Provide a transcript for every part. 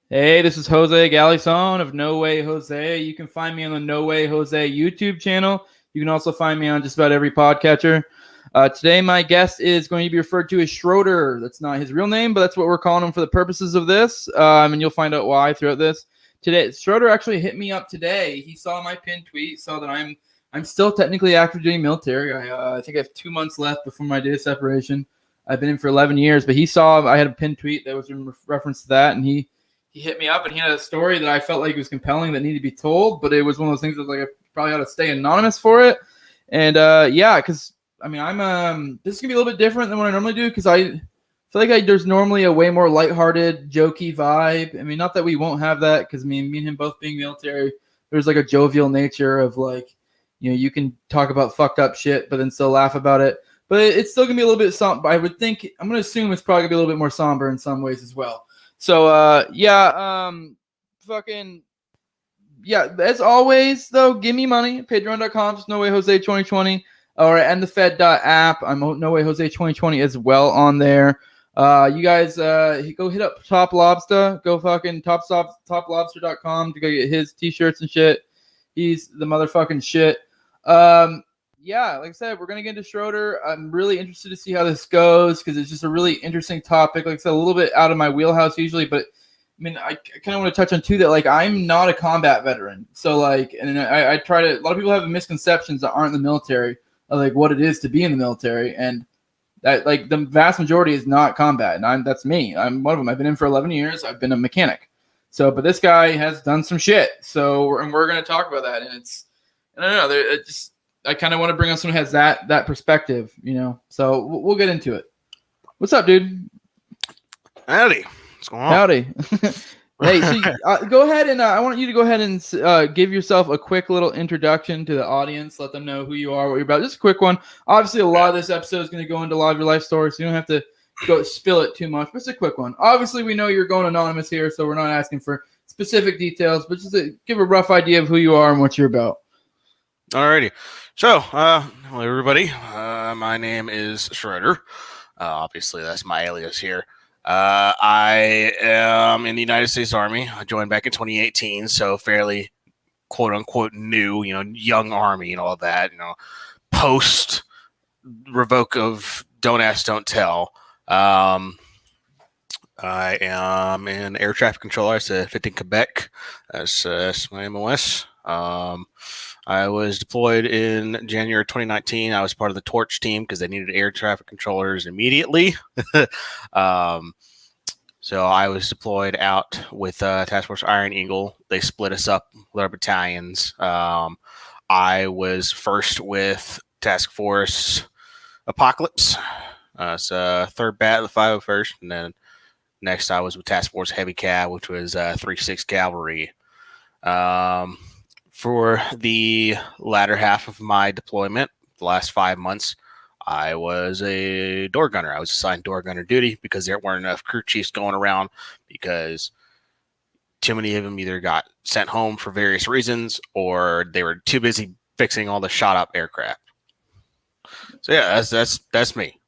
Hey, this is Jose Galison of No Way Jose. You can find me on the No Way Jose YouTube channel. You can also find me on just about every podcatcher. Today, my guest is going to be referred to as Schroeder. That's not his real name, but that's what we're calling him for the purposes of this. And you'll find out why throughout this. Today, Schroeder actually hit me up today. He saw my pinned tweet, saw that I'm still technically active duty military. I think I have 2 months left before my date of separation. I've been in for 11 years, but he saw I had a pinned tweet that was in reference to that, and he hit me up and he had a story that I felt like was compelling that needed to be told, but it was one of those things that like I probably ought to stay anonymous for it. And yeah, because I mean I'm this is gonna be a little bit different than what I normally do because I feel like there's normally a way more lighthearted, jokey vibe. I mean, not that we won't have that because me and him both being military, there's like a jovial nature of like, you know, you can talk about fucked up shit, but then still laugh about it. But it's still gonna be a little bit somber. I would think I'm gonna assume it's probably gonna be a little bit more somber in some ways as well. So yeah, fucking yeah. As always, though, give me money. Patreon.com, just No Way Jose 2020, or and the Fed.app. I'm No Way Jose 2020 as well on there. You guys, go hit up Top Lobster. Go fucking toplobster.com to go get his t-shirts and shit. He's the motherfucking shit. Yeah, like I said, we're gonna get into Schroeder. I'm really interested to see how this goes because it's just a really interesting topic. Like I said, a little bit out of my wheelhouse usually, but I mean, I kind of want to touch on too that like I'm not a combat veteran, so like, and I try to. A lot of people have misconceptions that aren't in the military of like what it is to be in the military, and that like the vast majority is not combat, and that's me. I'm one of them. I've been in for 11 years. I've been a mechanic, so but this guy has done some shit. So we're gonna talk about that, and I don't know. It just I kind of want to bring on someone who has that perspective, you know. So we'll get into it. What's up, dude? Howdy. What's going on? Howdy. Hey, so go ahead and I want you to go ahead and give yourself a quick little introduction to the audience. Let them know who you are, what you're about. Just a quick one. Obviously, a lot of this episode is going to go into a lot of your life story, so you don't have to go spill it too much. But it's a quick one. Obviously, we know you're going anonymous here, so we're not asking for specific details, but just give a rough idea of who you are and what you're about. Alrighty. So, hello everybody. My name is Schroeder. Obviously, that's my alias here. I am in the United States Army. I joined back in 2018, so fairly quote unquote new, young Army and all that, post revoke of Don't Ask, Don't Tell. I am an air traffic controller. I fit in Quebec. That's my MOS. I was deployed in January 2019. I was part of the Torch team because they needed air traffic controllers immediately. So I was deployed out with Task Force Iron Eagle. They split us up with our battalions. I was first with Task Force Apocalypse. So third bat of the 501st. And then next I was with Task Force Heavy Cav, which was 3-6 Cavalry. For the latter half of my deployment, the last 5 months, I was a door gunner. I was assigned door gunner duty because there weren't enough crew chiefs going around because too many of them either got sent home for various reasons or they were too busy fixing all the shot up aircraft. So yeah, that's me.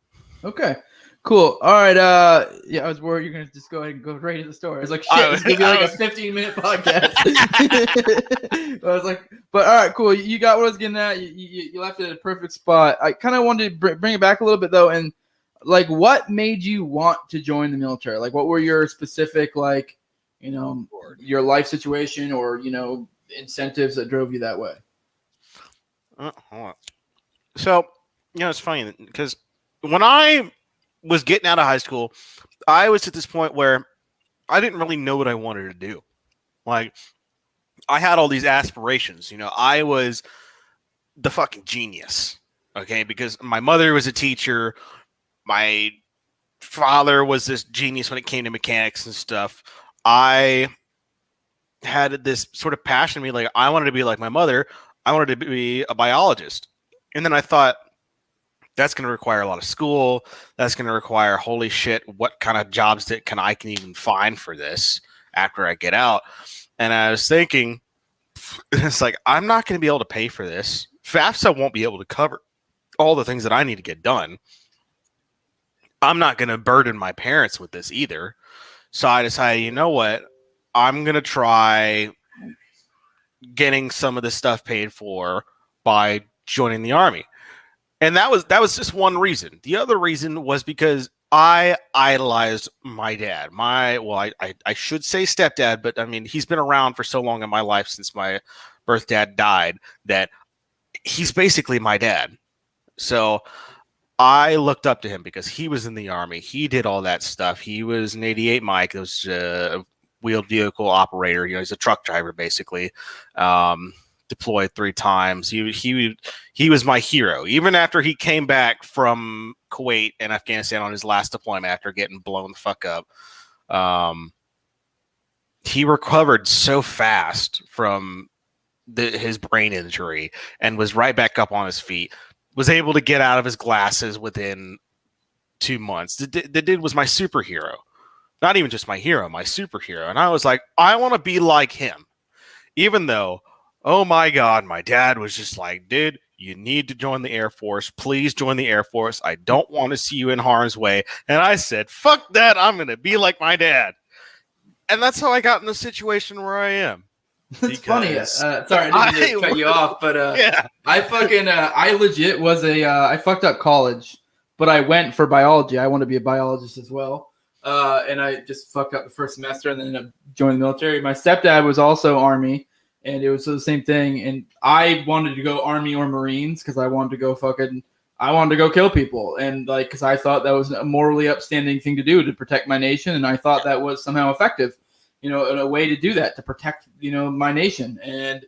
Okay. Cool. All right. Yeah, I was worried you're gonna just go ahead and go right into the story. I was like, shit, it's gonna be like a 15-minute podcast. I was like, but all right, cool. You got what I was getting at. You left it at a perfect spot. I kind of wanted to bring it back a little bit though, and like, what made you want to join the military? Like, what were your specific your life situation or incentives that drove you that way? Hold on. So it's funny because when I was getting out of high school, I was at this point where I didn't really know what I wanted to do. Like, I had all these aspirations. I was the fucking genius, okay? Because my mother was a teacher. My father was this genius when it came to mechanics and stuff. I had this sort of passion in me. Like, I wanted to be like my mother. I wanted to be a biologist. And then I thought, that's going to require a lot of school. That's going to require, holy shit, what kind of jobs can I even find for this after I get out? And I was thinking, it's like, I'm not going to be able to pay for this. FAFSA won't be able to cover all the things that I need to get done. I'm not going to burden my parents with this either. So I decided, you know what? I'm going to try getting some of this stuff paid for by joining the army. And that was just one reason. The other reason was because I idolized my dad. I should say stepdad, but I mean, he's been around for so long in my life since my birth dad died that he's basically my dad. So I looked up to him because he was in the army. He did all that stuff. He was an 88 Mike. It was a wheeled vehicle operator. You know, he's a truck driver, basically. Deployed 3 times. He was my hero. Even after he came back from Kuwait and Afghanistan on his last deployment after getting blown the fuck up, he recovered so fast from his brain injury and was right back up on his feet. Was able to get out of his glasses within 2 months. The dude was my superhero. Not even just my hero, my superhero. And I was like, I want to be like him. Even though, oh my God, my dad was just like, dude, you need to join the Air Force. Please join the Air Force. I don't want to see you in harm's way. And I said, fuck that. I'm going to be like my dad. And that's how I got in the situation where I am. It's funny. Sorry, I didn't mean to cut you off, but yeah. I legit was I fucked up college, but I went for biology. I want to be a biologist as well. And I just fucked up the first semester and then ended up joining the military. My stepdad was also Army, and it was the same thing. And I wanted to go Army or Marines because I wanted to go kill people. And like, because I thought that was a morally upstanding thing to do to protect my nation. And I thought that was somehow effective, you know, a way to do that, to protect, you know, my nation. And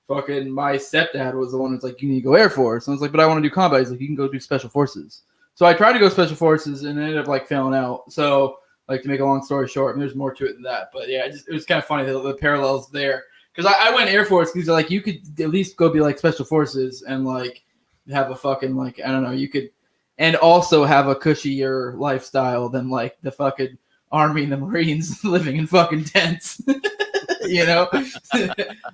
fucking my stepdad was the one that's like, you need to go Air Force. And I was like, but I want to do combat. He's like, you can go do Special Forces. So I tried to go Special Forces and ended up like failing out. So like, to make a long story short, and there's more to it than that. But yeah, it was kind of funny, the parallels there. Because I went Air Force because like, you could at least go be like Special Forces and like have a fucking like, I don't know, you could, and also have a cushier lifestyle than like the fucking Army and the Marines living in fucking tents, you know.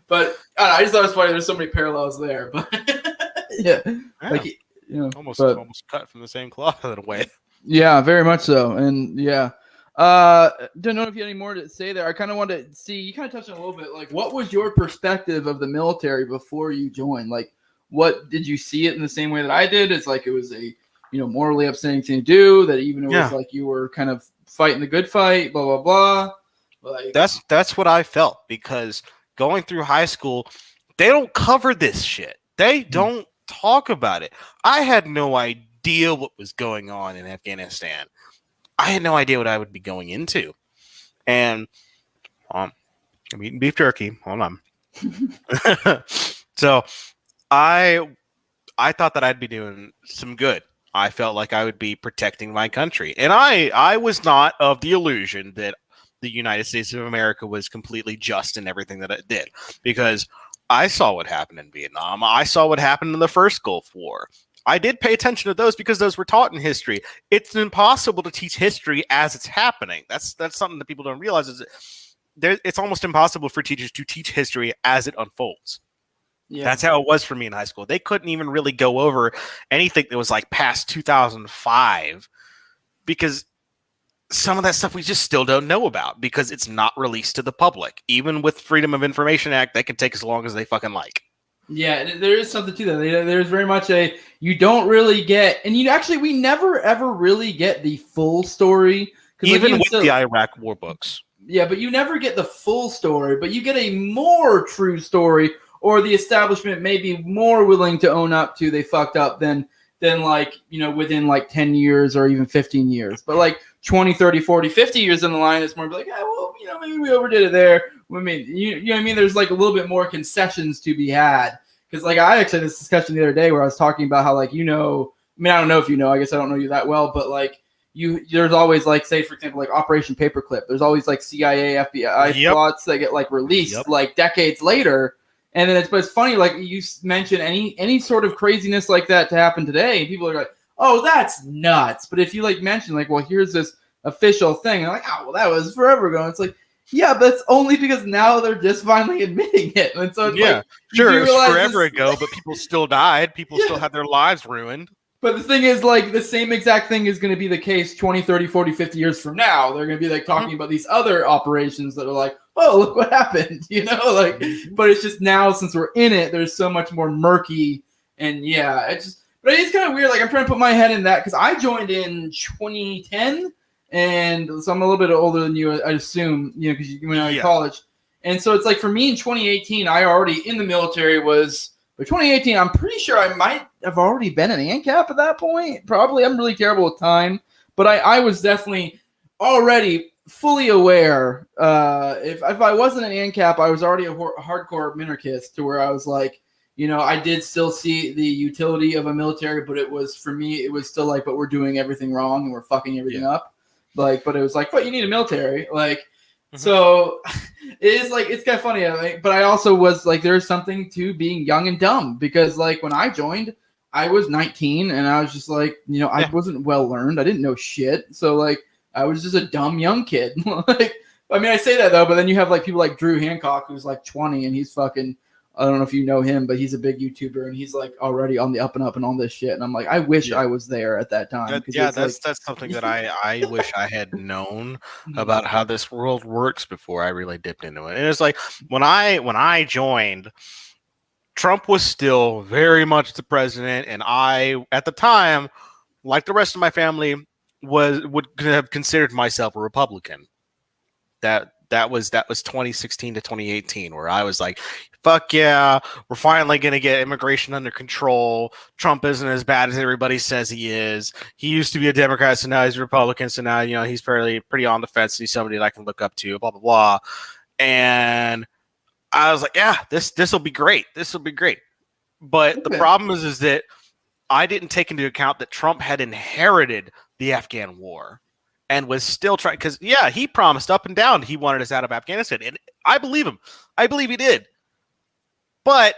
But I just thought it was funny. There's so many parallels there, but yeah, like, you know, almost cut from the same cloth in a way. Yeah, very much so, and yeah. Don't know if you had any more to say there. I kind of wanted to see, you kind of touched on a little bit, like, what was your perspective of the military before you joined? Like, what did you see it in the same way that I did? It's like it was a, you know, morally upsetting thing to do, that even it was like you were kind of fighting the good fight, blah blah blah. Like, that's what I felt, because going through high school, they don't cover this shit. They don't talk about it. I had no idea what was going on in Afghanistan. I had no idea what I would be going into. And I'm eating beef jerky. Hold on. So I thought that I'd be doing some good. I felt like I would be protecting my country. And I was not of the illusion that the United States of America was completely just in everything that it did, because I saw what happened in Vietnam. I saw what happened in the first Gulf War. I did pay attention to those because those were taught in history. It's impossible to teach history as it's happening. That's something that people don't realize, is that it's almost impossible for teachers to teach history as it unfolds. Yeah. That's how it was for me in high school. They couldn't even really go over anything that was like past 2005, because some of that stuff we just still don't know about because it's not released to the public. Even with Freedom of Information Act, they can take as long as they fucking like. Yeah, there is something to that. There's very much you don't really get, and we never ever really get the full story. Even with the Iraq war books. Yeah, but you never get the full story, but you get a more true story, or the establishment may be more willing to own up to they fucked up than like, you know, within like 10 years or even 15 years. But like 20, 30, 40, 50 years in the line, it's more like, yeah, well, you know, maybe we overdid it there. I mean, you know what I mean? There's like a little bit more concessions to be had. Because like I actually had this discussion the other day where I was talking about how, like, you know, I mean, I don't know if you know, I guess I don't know you that well, but like there's always like, say for example, like Operation Paperclip. There's always like CIA, FBI plots that get like released like decades later. And then it's funny, like you mention any sort of craziness like that to happen today, and people are like, oh, that's nuts. But if you like mention like, well, here's this official thing, and like, oh, well, that was forever ago. It's like, yeah, but it's only because now they're just finally admitting it. And so it's like, sure, it was forever ago, but people still died. People still had their lives ruined. But the thing is, like, the same exact thing is going to be the case 20, 30, 40, 50 years from now. They're going to be like talking about these other operations that are like, oh, look what happened, like, but it's just now since we're in it, there's so much more murky, and but it's kind of weird. Like I'm trying to put my head in that because I joined in 2010, and so I'm a little bit older than you, I assume, because you went out of college, and so it's like for me in 2018, I already in the military was. But 2018, I'm pretty sure I might have already been an ANCAP at that point. Probably. I'm really terrible with time. But I was definitely already fully aware. If I wasn't an ANCAP, I was already a hardcore minarchist to where I was like, I did still see the utility of a military, but it was, for me, it was still like, but we're doing everything wrong and we're fucking everything up. Like, but it was like, but you need a military. Like, so it is like, it's kind of funny. But I also was like, there's something to being young and dumb because like when I joined, I was 19 and I was just like, I wasn't well learned. I didn't know shit. So like, I was just a dumb young kid. Like, I mean, I say that though, but then you have like people like Drew Hancock, who's like 20 and he's fucking, I don't know if you know him, but he's a big YouTuber and he's like already on the up and up and all this shit. And I'm like, I wish I was there at that time. That's something that I wish I had known about how this world works before I really dipped into it. And it's like when I joined, Trump was still very much the president, and I at the time, like the rest of my family, would have considered myself a Republican. That was 2016 to 2018, where I was like, fuck yeah, we're finally going to get immigration under control. Trump isn't as bad as everybody says he is. He used to be a Democrat, so now he's a Republican, so now, he's pretty on the fence. He's somebody that I can look up to, blah, blah, blah. And I was like, yeah, this will be great. This will be great. But the problem is that I didn't take into account that Trump had inherited the Afghan war. And was still trying, because, he promised up and down he wanted us out of Afghanistan. And I believe him. I believe he did. But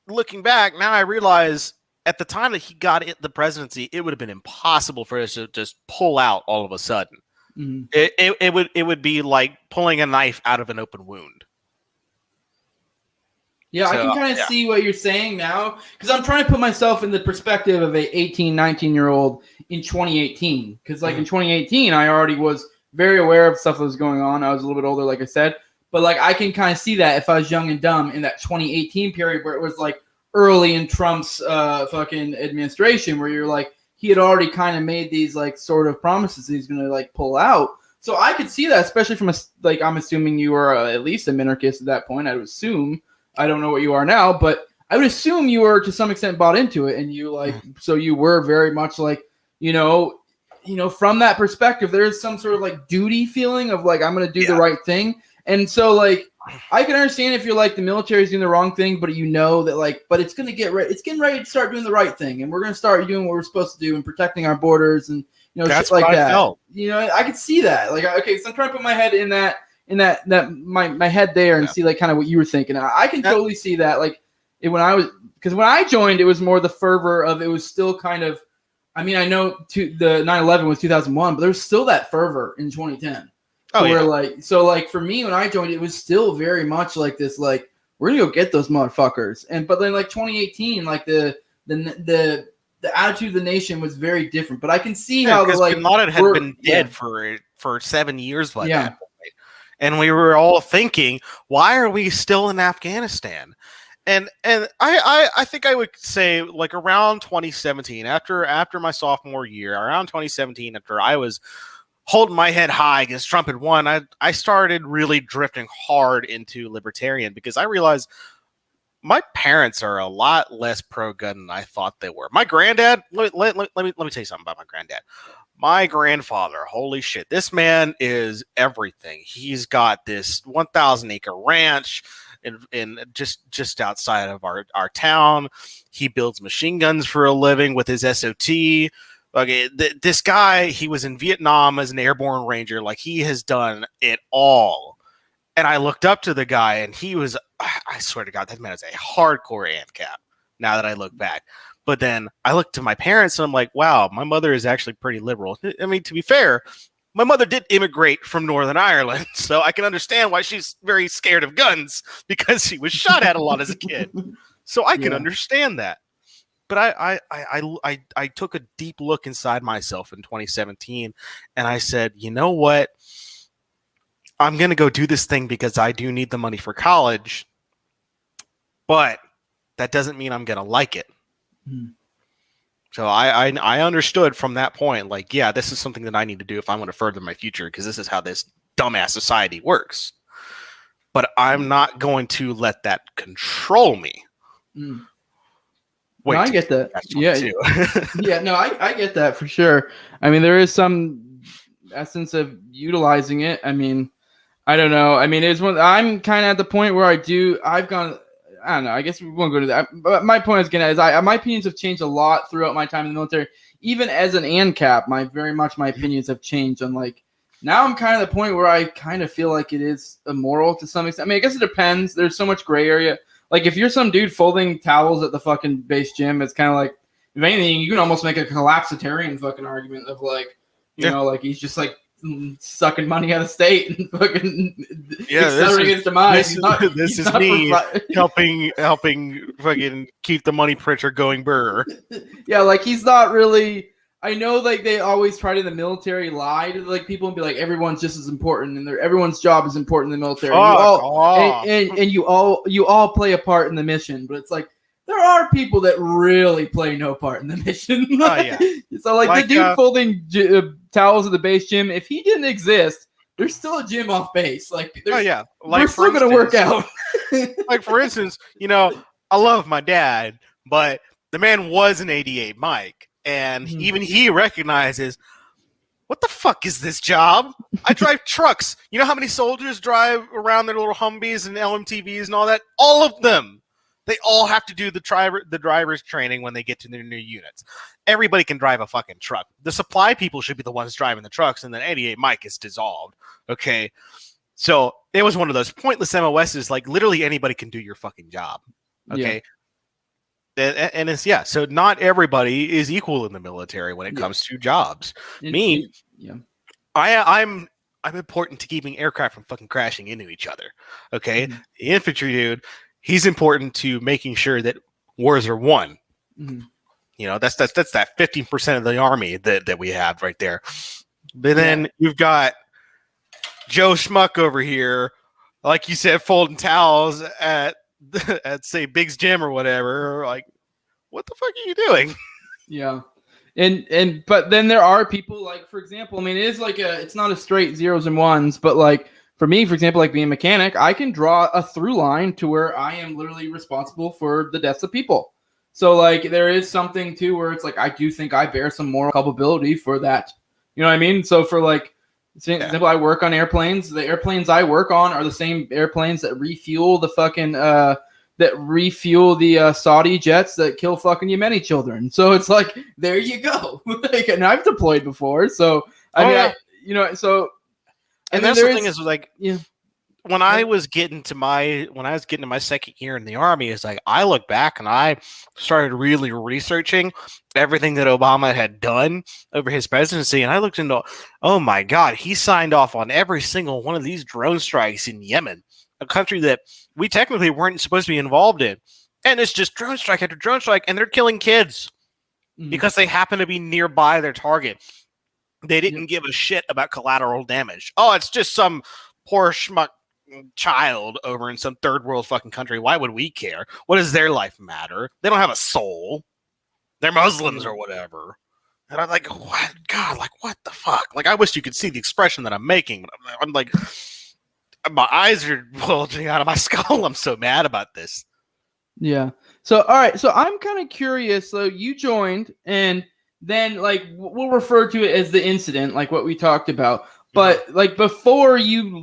looking back, now I realize at the time that he got the presidency, it would have been impossible for us to just pull out all of a sudden. Mm-hmm. It would be like pulling a knife out of an open wound. Yeah, so, I can kind of see what you're saying now because I'm trying to put myself in the perspective of a 18, 19-year-old in 2018. Because like in 2018, I already was very aware of stuff that was going on. I was a little bit older, like I said. But like I can kind of see that if I was young and dumb in that 2018 period where it was like early in Trump's fucking administration where you're like, he had already kind of made these like sort of promises he's going to like pull out. So I could see that, especially from I'm assuming you were at least a minarchist at that point, I would assume. I don't know what you are now, but I would assume you were to some extent bought into it, and you like so you were very much like from that perspective, there's some sort of like duty feeling of like I'm going to do the right thing, and so like I can understand if you're like the military is doing the wrong thing, but that like but it's going to it's getting ready to start doing the right thing, and we're going to start doing what we're supposed to do and protecting our borders and that's shit like what that. I felt. I could see that. Like okay, so I'm trying to put my head in that. My head there and see like kind of what you were thinking. I can totally see that. Like when I joined, it was more the fervor of it was still kind of. I mean, I know the 9/11 was 2001, but there was still that fervor in 2010. Like for me when I joined, it was still very much like this. Like we're gonna go get those motherfuckers. But then like 2018, like the attitude of the nation was very different. But I can see how the like Bin Laden had been dead for 7 years by that point. And we were all thinking, why are we still in Afghanistan? And I think I would say like around 2017, after my sophomore year, around 2017, after I was holding my head high against Trump had won, I started really drifting hard into libertarian because I realized my parents are a lot less pro-gun than I thought they were. My granddad, let me tell you something about my granddad. My grandfather, holy shit, this man is everything. He's got this 1,000-acre ranch in just outside of our town. He builds machine guns for a living with his SOT. Okay, this guy, he was in Vietnam as an airborne ranger. Like, he has done it all. And I looked up to the guy, and he was, I swear to God, that man is a hardcore ANCAP, now that I look back. But then I looked to my parents and I'm like, wow, my mother is actually pretty liberal. I mean, to be fair, my mother did immigrate from Northern Ireland, so I can understand why she's very scared of guns because she was shot at a lot as a kid. So I can understand that. But I took a deep look inside myself in 2017 and I said, you know what? I'm going to go do this thing because I do need the money for college, but that doesn't mean I'm going to like it. Mm. So I understood from that point, like, yeah, this is something that I need to do if I want to further my future, because this is how this dumbass society works. But I'm not going to let that control me. Mm. Wait, no, I get that. Yeah, yeah. No, I get that for sure. I mean, there is some essence of utilizing it. I mean, I don't know. I mean, it's one. I'm kind of at the point where I've gone. I don't know. I guess we won't go to that. But my point is my opinions have changed a lot throughout my time in the military. Even as an ANCAP, my opinions have changed. On like now, I'm kind of at the point where I kind of feel like it is immoral to some extent. I mean, I guess it depends. There's so much gray area. Like if you're some dude folding towels at the fucking base gym, it's kind of like, if anything, you can almost make a collapsitarian fucking argument of like, you know, like he's just like sucking money out of state and fucking accelerating his demise. This is me helping fucking keep the money printer going. Burr. Yeah, like he's not really. I know, like they always try to in the military lie to like people and be like everyone's just as important and everyone's job is important in the military. And you all play a part in the mission, but it's like there are people that really play no part in the mission. Yeah. So like the dude folding towels at the base gym, if he didn't exist, there's still a gym off base. Like like we're still gonna work out. Like for instance, you know, I love my dad, but the man was an 88 Mike. And even he recognizes, what the fuck is this job? I drive trucks. You know how many soldiers drive around their little Humvees and LMTVs and all that? All of them. They all have to do the driver's training when they get to their new units. Everybody can drive a fucking truck. The supply people should be the ones driving the trucks, and then 88 Mike is dissolved. Okay? So it was one of those pointless MOSs, like literally anybody can do your fucking job. Okay? Yeah. And it's so not everybody is equal in the military when it comes to jobs. I'm important to keeping aircraft from fucking crashing into each other. Okay, the infantry dude, he's important to making sure that wars are won. You know, that's that 15% of the army that we have right there. But then you've got Joe Schmuck over here, like you said, folding towels at say Big's gym or whatever. Like, what the fuck are you doing? Yeah. And but then there are people like, for example, I mean, it is like it's not a straight zeros and ones, but like for me, for example, like being a mechanic, I can draw a through line to where I am literally responsible for the deaths of people. So like there is something too where it's like I do think I bear some moral culpability for that. You know what I mean? So for like example, I work on airplanes. The airplanes I work on are the same airplanes that refuel the fucking Saudi jets that kill fucking Yemeni children. So it's like, there you go. Like, and I've deployed before. So I mean, and that's the thing is like, when I was getting to my second year in the Army, it's like I look back and I started really researching everything that Obama had done over his presidency, and I looked into, oh my God, he signed off on every single one of these drone strikes in Yemen, a country that we technically weren't supposed to be involved in, and it's just drone strike after drone strike, and they're killing kids because they happen to be nearby their target. They didn't give a shit about collateral damage. Oh, it's just some poor schmuck child over in some third world fucking country. Why would we care? What does their life matter? They don't have a soul. They're Muslims or whatever. And I'm like, what? God, like, what the fuck? Like, I wish you could see the expression that I'm making. I'm like, my eyes are bulging out of my skull. I'm so mad about this. Yeah. So, all right. So I'm kind of curious. So you joined, and then like we'll refer to it as the incident, like what we talked about. But like before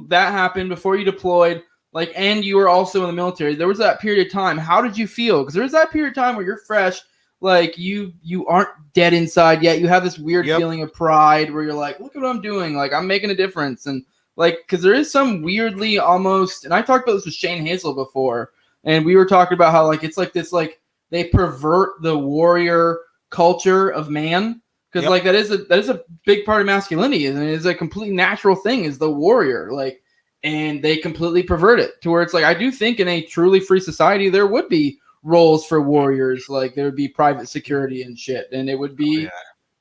that happened, before you deployed, like, and you were also in the military, there was that period of time. How did you feel? Because there was that period of time where you're fresh, like you aren't dead inside yet. You have this weird feeling of pride where you're like, look at what I'm doing. Like I'm making a difference. And like, because there is some weirdly almost, and I talked about this with Shane Hazel before, and we were talking about how like it's like this, like they pervert the warrior culture of man. Because like that is a big part of masculinity, and it is a completely natural thing, is the warrior. Like, and they completely pervert it to where it's like, I do think in a truly free society there would be roles for warriors, like there would be private security and shit, and it would be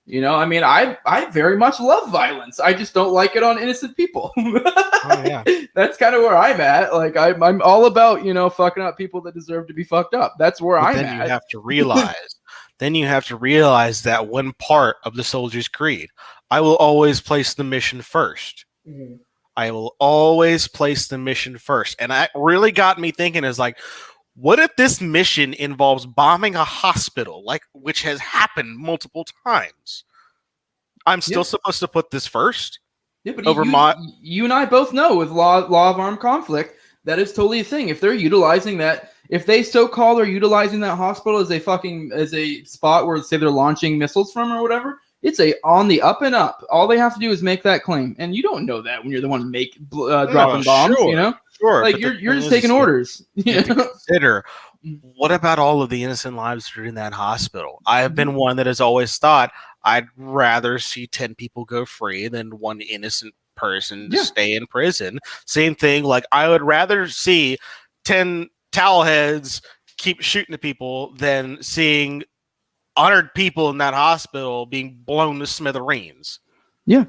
You know, I mean, I very much love violence. I just don't like it on innocent people. Oh yeah. That's kind of where I'm at. Like I'm all about, you know, fucking up people that deserve to be fucked up. That's where But I'm then at. you have to realize, that one part of the soldier's creed. I will always place the mission first. Mhm. I will always place the mission first. And that really got me thinking is like, what if this mission involves bombing a hospital, like which has happened multiple times? I'm still Yeah. supposed to put this first Yeah, but over my. you and I both know with law of armed conflict, that is totally a thing. If they're utilizing that, if they so call are utilizing that hospital as a spot where say they're launching missiles from or whatever, it's a on the up and up. All they have to do is make that claim, and you don't know that when you're the one dropping bombs. Sure, You know, sure. like but the you're thing just is, taking orders. you You have to know? consider what about all of the innocent lives that are in that hospital? I have been one that has always thought I'd rather see 10 people go free than one innocent person to Yeah. stay in prison. Same thing, like I would rather see 10 towel heads keep shooting at people than seeing 100 people in that hospital being blown to smithereens. Yeah.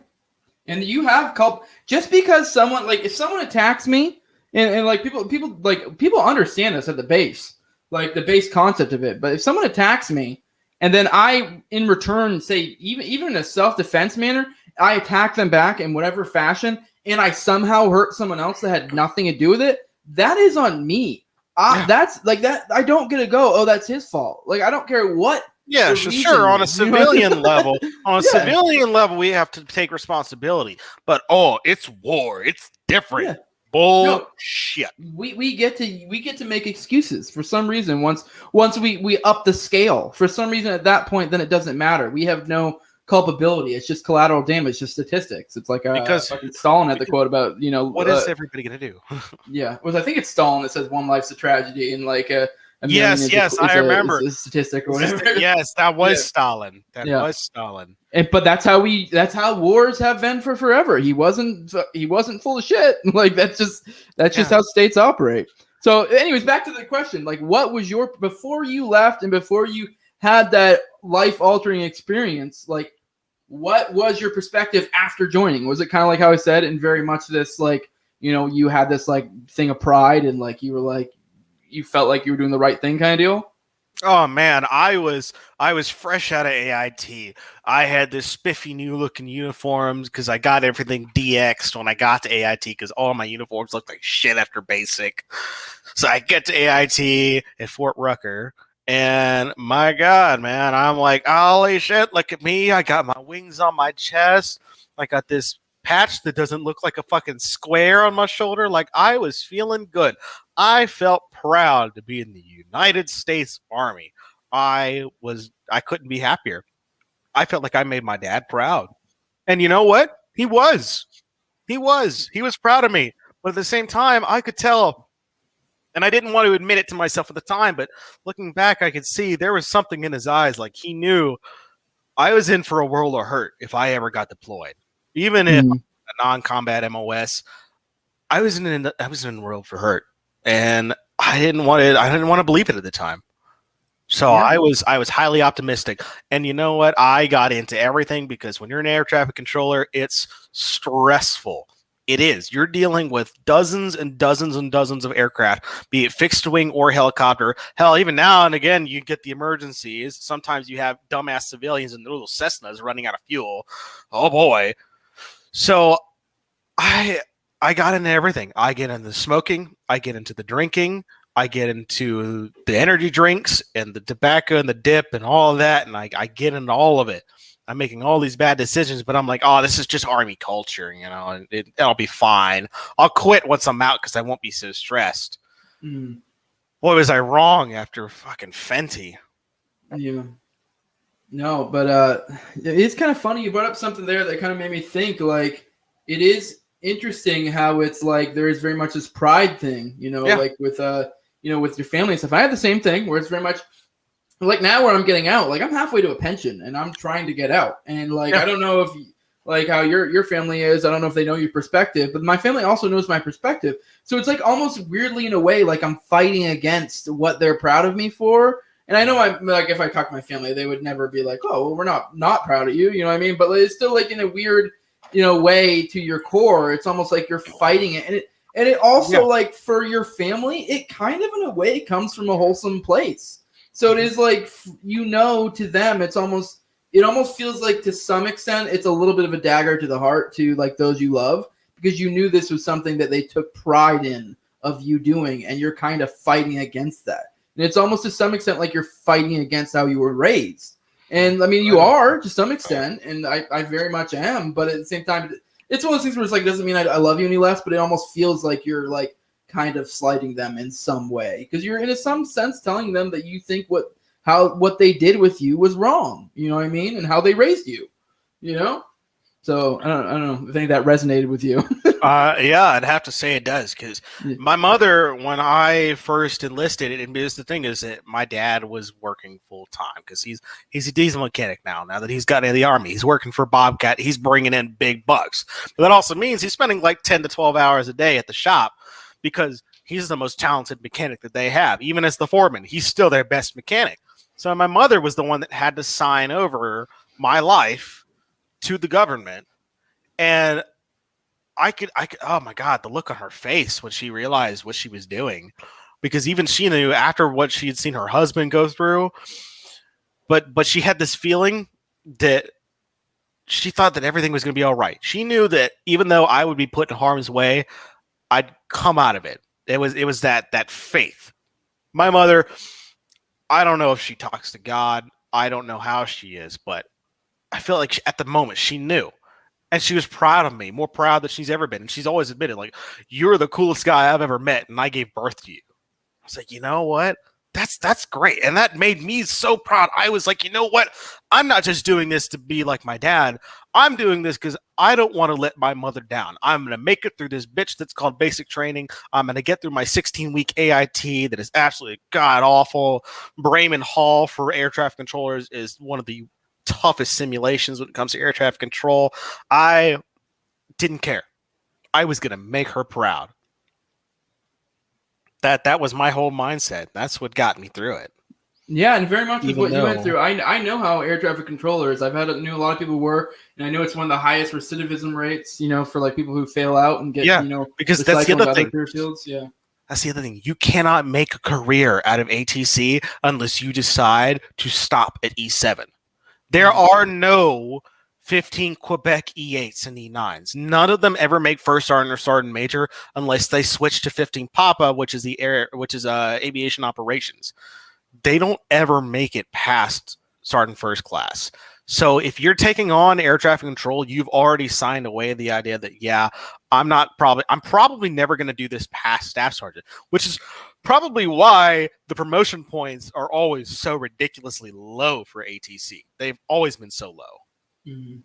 And you have just because someone like if someone attacks me and like people understand this at the base, like the base concept of it. But if someone attacks me and then I in return say even in a self-defense manner, I attack them back in whatever fashion and I somehow hurt someone else that had nothing to do with it, that is on me. That's like that I don't get to go, oh, that's his fault. Like I don't care what. Yeah, sure. On a civilian level, civilian level, we have to take responsibility. But it's war. It's different. Yeah. Bullshit. We get to make excuses for some reason. Once we up the scale, for some reason at that point, then it doesn't matter. We have no culpability. It's just collateral damage, just statistics. It's like because Stalin had the quote about what is everybody gonna do? Yeah, I think it's Stalin that says one life's a tragedy and like yes, I remember a statistic or whatever. Yes, that was Stalin. That was Stalin. But that's how wars have been for forever. He wasn't full of shit. Like that's just how states operate. So, anyways, back to the question. Like, what was before you left and before you had that life altering experience? Like, what was your perspective after joining? Was it kind of like how I said, and very much this like, you know, you had this like thing of pride and like you were like you felt like you were doing the right thing kind of deal? Oh man, I was fresh out of AIT. I had this spiffy new looking uniforms because I got everything DX'd when I got to AIT because all my uniforms looked like shit after basic. So I get to AIT at Fort Rucker, and my God, man, I'm like, holy shit, look at me. I got my wings on my chest. I got this patch that doesn't look like a fucking square on my shoulder. Like I was feeling good. I felt proud to be in the United States Army. I couldn't be happier. I felt like I made my dad proud. And you know what? He was proud of me. But at the same time, I could tell, and I didn't want to admit it to myself at the time, but looking back, I could see there was something in his eyes. Like he knew I was in for a world of hurt if I ever got deployed. Even if a non-combat MOS, I was in a world for hurt. And I didn't want to believe it at the time. So I was highly optimistic. And you know what? I got into everything because when you're an air traffic controller, it's stressful. It is. You're dealing with dozens and dozens and dozens of aircraft, be it fixed wing or helicopter. Hell, even now and again, you get the emergencies. Sometimes you have dumbass civilians and little Cessnas running out of fuel. Oh boy. So I got into everything. I get into the smoking. I get into the drinking. I get into the energy drinks and the tobacco and the dip and all of that. And I get into all of it. I'm making all these bad decisions, but I'm like, oh, this is just Army culture, you know, and it'll be fine. I'll quit once I'm out because I won't be so stressed. Boy, was I wrong after fucking Fenty. Yeah. No, but it's kind of funny. You brought up something there that kind of made me think, like, it is interesting how it's like there is very much this pride thing, you know, like with you know, with your family and stuff. I had the same thing where it's very much like now where I'm getting out, like I'm halfway to a pension and I'm trying to get out. And like I don't know if like how your family is, I don't know if they know your perspective, but my family also knows my perspective. So it's like almost weirdly in a way like I'm fighting against what they're proud of me for. And I know I'm like, if I talk to my family, they would never be like, oh, well, we're not proud of you. You know what I mean? But it's still like in a weird, way to your core. It's almost like you're fighting it. And it also like for your family, it kind of in a way comes from a wholesome place. So it is like, to them, it almost feels like to some extent, it's a little bit of a dagger to the heart to like those you love, because you knew this was something that they took pride in of you doing, and you're kind of fighting against that. And it's almost to some extent like you're fighting against how you were raised. And I mean, you are to some extent, and I very much am, but at the same time, it's one of those things where it's like, it doesn't mean I love you any less, but it almost feels like you're like kind of slighting them in some way, because you're in some sense telling them that you think what they did with you was wrong, you know what I mean, and how they raised you, So I don't know if any of that resonated with you. Yeah, I'd have to say it does, because my mother, when I first enlisted, and the thing is that my dad was working full time because he's a diesel mechanic now. Now that he's got in the Army, he's working for Bobcat. He's bringing in big bucks, but that also means he's spending like 10 to 12 hours a day at the shop because he's the most talented mechanic that they have. Even as the foreman, he's still their best mechanic. So my mother was the one that had to sign over my life to the government, and I could, oh my God, the look on her face when she realized what she was doing, because even she knew after what she had seen her husband go through, but she had this feeling that she thought that everything was going to be all right. She knew that even though I would be put in harm's way, I'd come out of it. It was that faith. My mother, I don't know if she talks to God. I don't know how she is, but I feel like at the moment she knew. And she was proud of me, more proud than she's ever been. And she's always admitted, like, you're the coolest guy I've ever met, and I gave birth to you. I was like, you know what? That's great. And that made me so proud. I was like, you know what? I'm not just doing this to be like my dad. I'm doing this because I don't want to let my mother down. I'm going to make it through this bitch that's called basic training. I'm going to get through my 16-week AIT that is absolutely god-awful. Bremen Hall for air traffic controllers is one of the toughest simulations when it comes to air traffic control. I didn't care. I was going to make her proud. That was my whole mindset. That's what got me through it. Yeah, and very much with what you went through. I know how air traffic controllers. Knew a lot of people were, and I know it's one of the highest recidivism rates. For like people who fail out and get because that's the other thing. Yeah, that's the other thing. You cannot make a career out of ATC unless you decide to stop at E7. There are no 15 Quebec E8s and E9s. None of them ever make first sergeant or sergeant major unless they switch to 15 Papa, which is aviation operations. They don't ever make it past sergeant first class. So if you're taking on air traffic control, you've already signed away the idea that I'm probably never going to do this past staff sergeant, which is probably why the promotion points are always so ridiculously low for ATC. They've always been so low. Mm-hmm.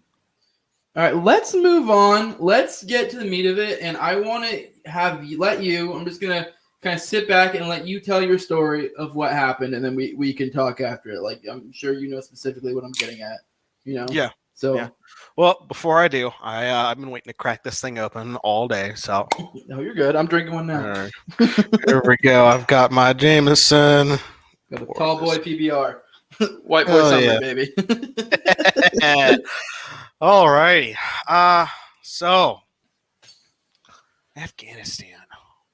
All right, let's move on. Let's get to the meat of it, and I want to I'm just going to kind of sit back and let you tell your story of what happened, and then we can talk after it. Like, I'm sure you know specifically what I'm getting at, Yeah. So, yeah. Well, before I do, I've been waiting to crack this thing open all day. So, no, you're good. I'm drinking one now. Right. Here we go. I've got my Jameson. Got a tall boy PBR. White boy summer, baby. All righty. So Afghanistan.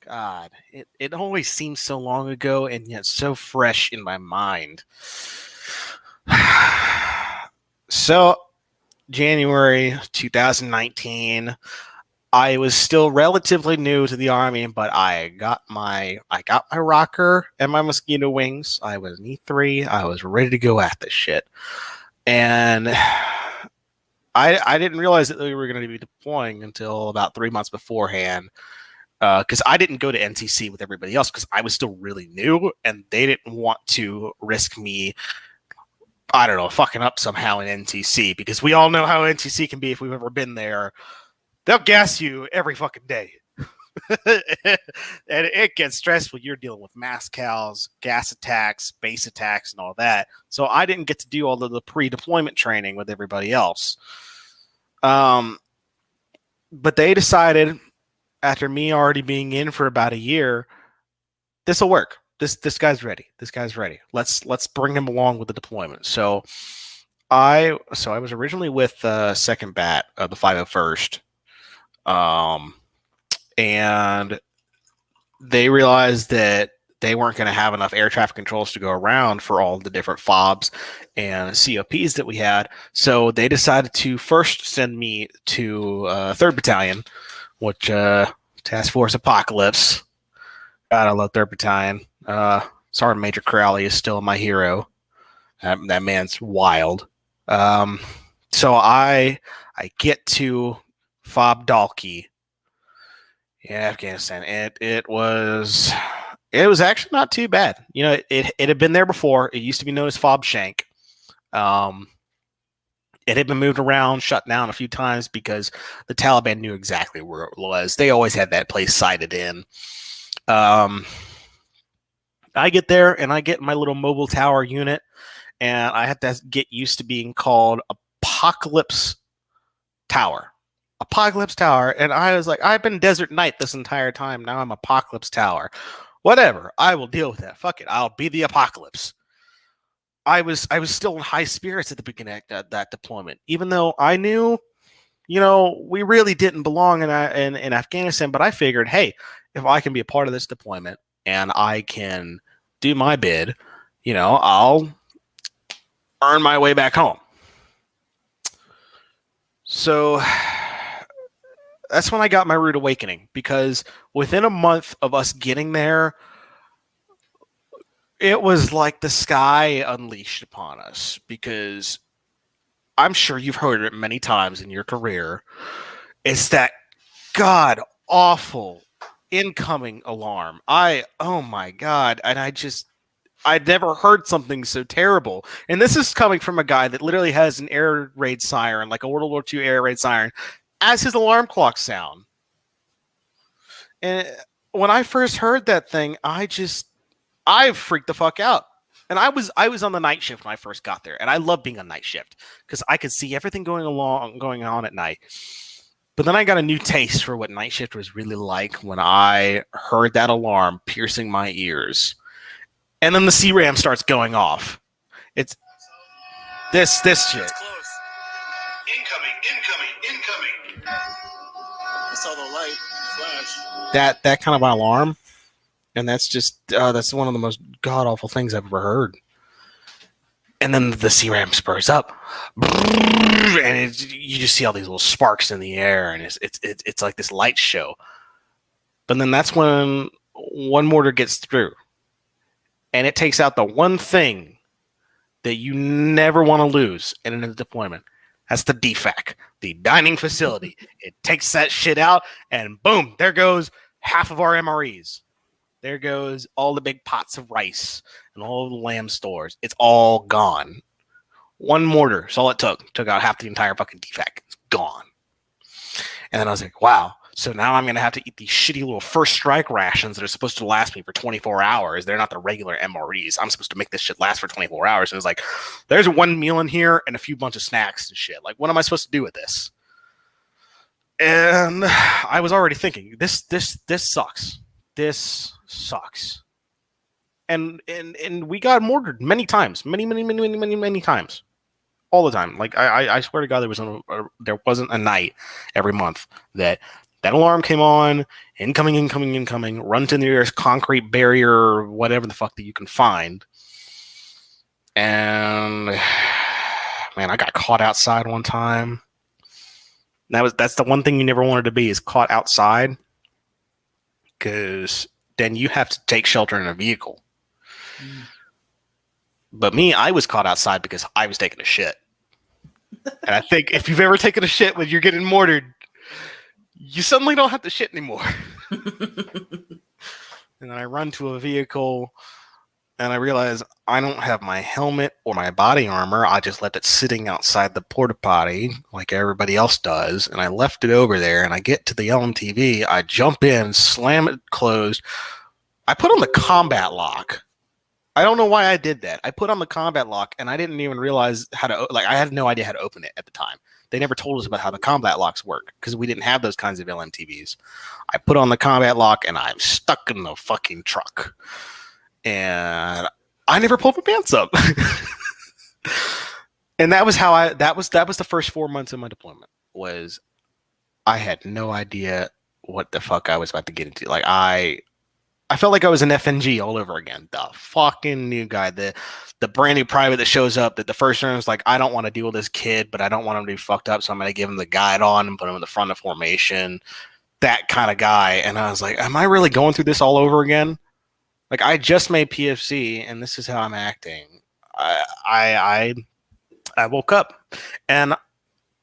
God, it always seems so long ago and yet so fresh in my mind. So, January 2019, I was still relatively new to the Army, but I got my rocker and my mosquito wings. I was an E3. I was ready to go at this shit. And I didn't realize that we were going to be deploying until about 3 months beforehand. Because I didn't go to NTC with everybody else because I was still really new and they didn't want to risk me, I don't know, fucking up somehow in NTC, because we all know how NTC can be if we've ever been there. They'll gas you every fucking day. And it gets stressful. You're dealing with mass cows, gas attacks, base attacks, and all that. So I didn't get to do all of the pre-deployment training with everybody else. But they decided, after me already being in for about a year, this will work. this guy's ready. This guy's ready. Let's bring him along with the deployment. So I was originally with Second Bat, the 501st, and they realized that they weren't going to have enough air traffic controls to go around for all the different FOBs and COPs that we had. So they decided to first send me to 3rd Battalion, which Task Force Apocalypse. God, I love 3rd Battalion. Sergeant Major Crowley is still my hero. That man's wild. So I get to FOB Dalkey in Afghanistan, and it was actually not too bad. You know, it had been there before. It used to be known as FOB Shank. It had been moved around, shut down a few times because the Taliban knew exactly where it was. They always had that place sighted in. I get there and I get my little mobile tower unit, and I have to get used to being called Apocalypse Tower. Apocalypse Tower. And I was like, I've been Desert Knight this entire time. Now I'm Apocalypse Tower. Whatever. I will deal with that. Fuck it. I'll be the Apocalypse. I was still in high spirits at the beginning of that deployment, even though I knew, you know, we really didn't belong in Afghanistan. But I figured, hey, if I can be a part of this deployment and I can do my bid, you know, I'll earn my way back home. So that's when I got my rude awakening, because within a month of us getting there, it was like the sky unleashed upon us, because I'm sure you've heard it many times in your career. It's that god awful incoming alarm. Oh my God. And I'd never heard something so terrible. And this is coming from a guy that literally has an air raid siren, like a World War II air raid siren, as his alarm clock sound. And when I first heard that thing, I freaked the fuck out. And I was on the night shift when I first got there, and I love being on night shift because I could see everything going on at night. But then I got a new taste for what night shift was really like when I heard that alarm piercing my ears. And then the CRAM starts going off. It's this shit. It's close. Incoming. I saw the light flash. That kind of alarm, and that's just that's one of the most god awful things I've ever heard. And then the CRAM spurs up, and you just see all these little sparks in the air, and it's like this light show. But then that's when one mortar gets through, and it takes out the one thing that you never want to lose in a deployment. That's the DFAC, the dining facility. It takes that shit out, and boom, there goes half of our MREs. There goes all the big pots of rice and all the lamb stores. It's all gone. One mortar. That's all it took. Took out half the entire fucking DFAC. It's gone. And then I was like, wow. So now I'm going to have to eat these shitty little first strike rations that are supposed to last me for 24 hours. They're not the regular MREs. I'm supposed to make this shit last for 24 hours. And it's like, there's one meal in here and a few bunch of snacks and shit. Like, what am I supposed to do with this? And I was already thinking, this sucks. This sucks. And we got mortared many times. Many times. All the time. Like, I swear to God, there wasn't a night every month that alarm came on, incoming, run to the nearest concrete barrier or whatever the fuck that you can find. And man, I got caught outside one time. That's the one thing you never wanted to be, is caught outside, because then you have to take shelter in a vehicle. But me, I was caught outside because I was taking a shit. And I think if you've ever taken a shit when you're getting mortared, you suddenly don't have to shit anymore. And then I run to a vehicle, and I realize I don't have my helmet or my body armor. I just left it sitting outside the porta potty like everybody else does. And I left it over there, and I get to the LMTV. I jump in, slam it closed. I put on the combat lock. I don't know why I did that. I put on the combat lock, and I didn't even realize how to, I had no idea how to open it at the time. They never told us about how the combat locks work because we didn't have those kinds of LMTVs. I put on the combat lock, and I'm stuck in the fucking truck. and I never pulled my pants up. And that was how that was the first 4 months of my deployment. Was I had no idea what the fuck I was about to get into. Like I felt like I was an FNG all over again. The fucking new guy, the brand new private that shows up, that the first one was like, I don't want to deal with this kid, but I don't want him to be fucked up, so I'm going to give him the guide on and put him in the front of formation. That kind of guy. And I was like, am I really going through this all over again? Like, I just made PFC, and this is how I'm acting. I woke up, and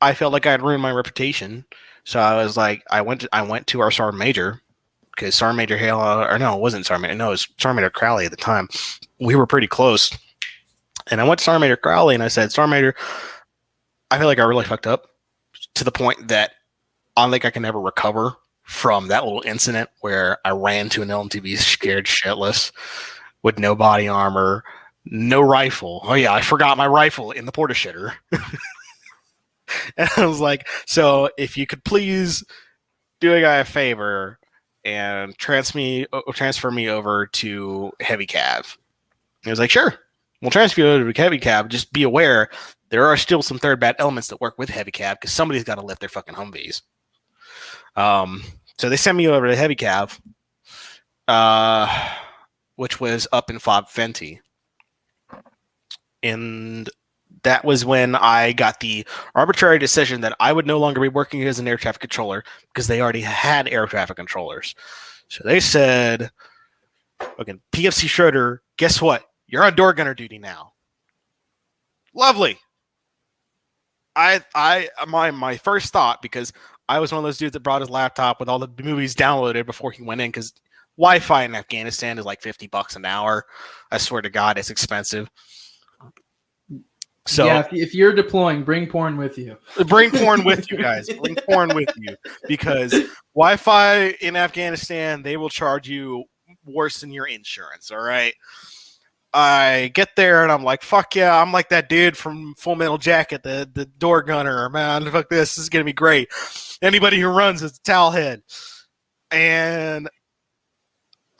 I felt like I had ruined my reputation. So I was like, I went to our Sergeant Major, because Sergeant Major Hale, or no, it wasn't Sergeant Major, no, it was Sergeant Major Crowley at the time. We were pretty close. And I went to Sergeant Major Crowley, and I said, Sergeant Major, I feel like I really fucked up to the point that I don't think I can ever recover from that little incident where I ran to an LMTV scared shitless with no body armor, no rifle. Oh yeah, I forgot my rifle in the porta shitter. And I was like, so if you could please do a guy a favor and transfer me over to Heavy Cav. He was like, sure, we'll transfer you over to Heavy Cav. Just be aware there are still some third bat elements that work with Heavy Cav because somebody's got to lift their fucking Humvees. So they sent me over to Heavy Cav, which was up in Fob Fenty. And that was when I got the arbitrary decision that I would no longer be working as an air traffic controller because they already had air traffic controllers. So they said, okay, PFC Schroeder, guess what? You're on door gunner duty now. Lovely. My first thought, because I was one of those dudes that brought his laptop with all the movies downloaded before he went in, because Wi-Fi in Afghanistan is like $50 an hour. I swear to God, it's expensive. So yeah, if you're deploying, bring porn with you. Bring porn with you, guys. Bring porn with you, because Wi-Fi in Afghanistan, they will charge you worse than your insurance. All right. I get there and I'm like, fuck yeah, I'm like that dude from Full Metal Jacket, the door gunner, man. Fuck this is gonna be great. Anybody who runs is a towel head. And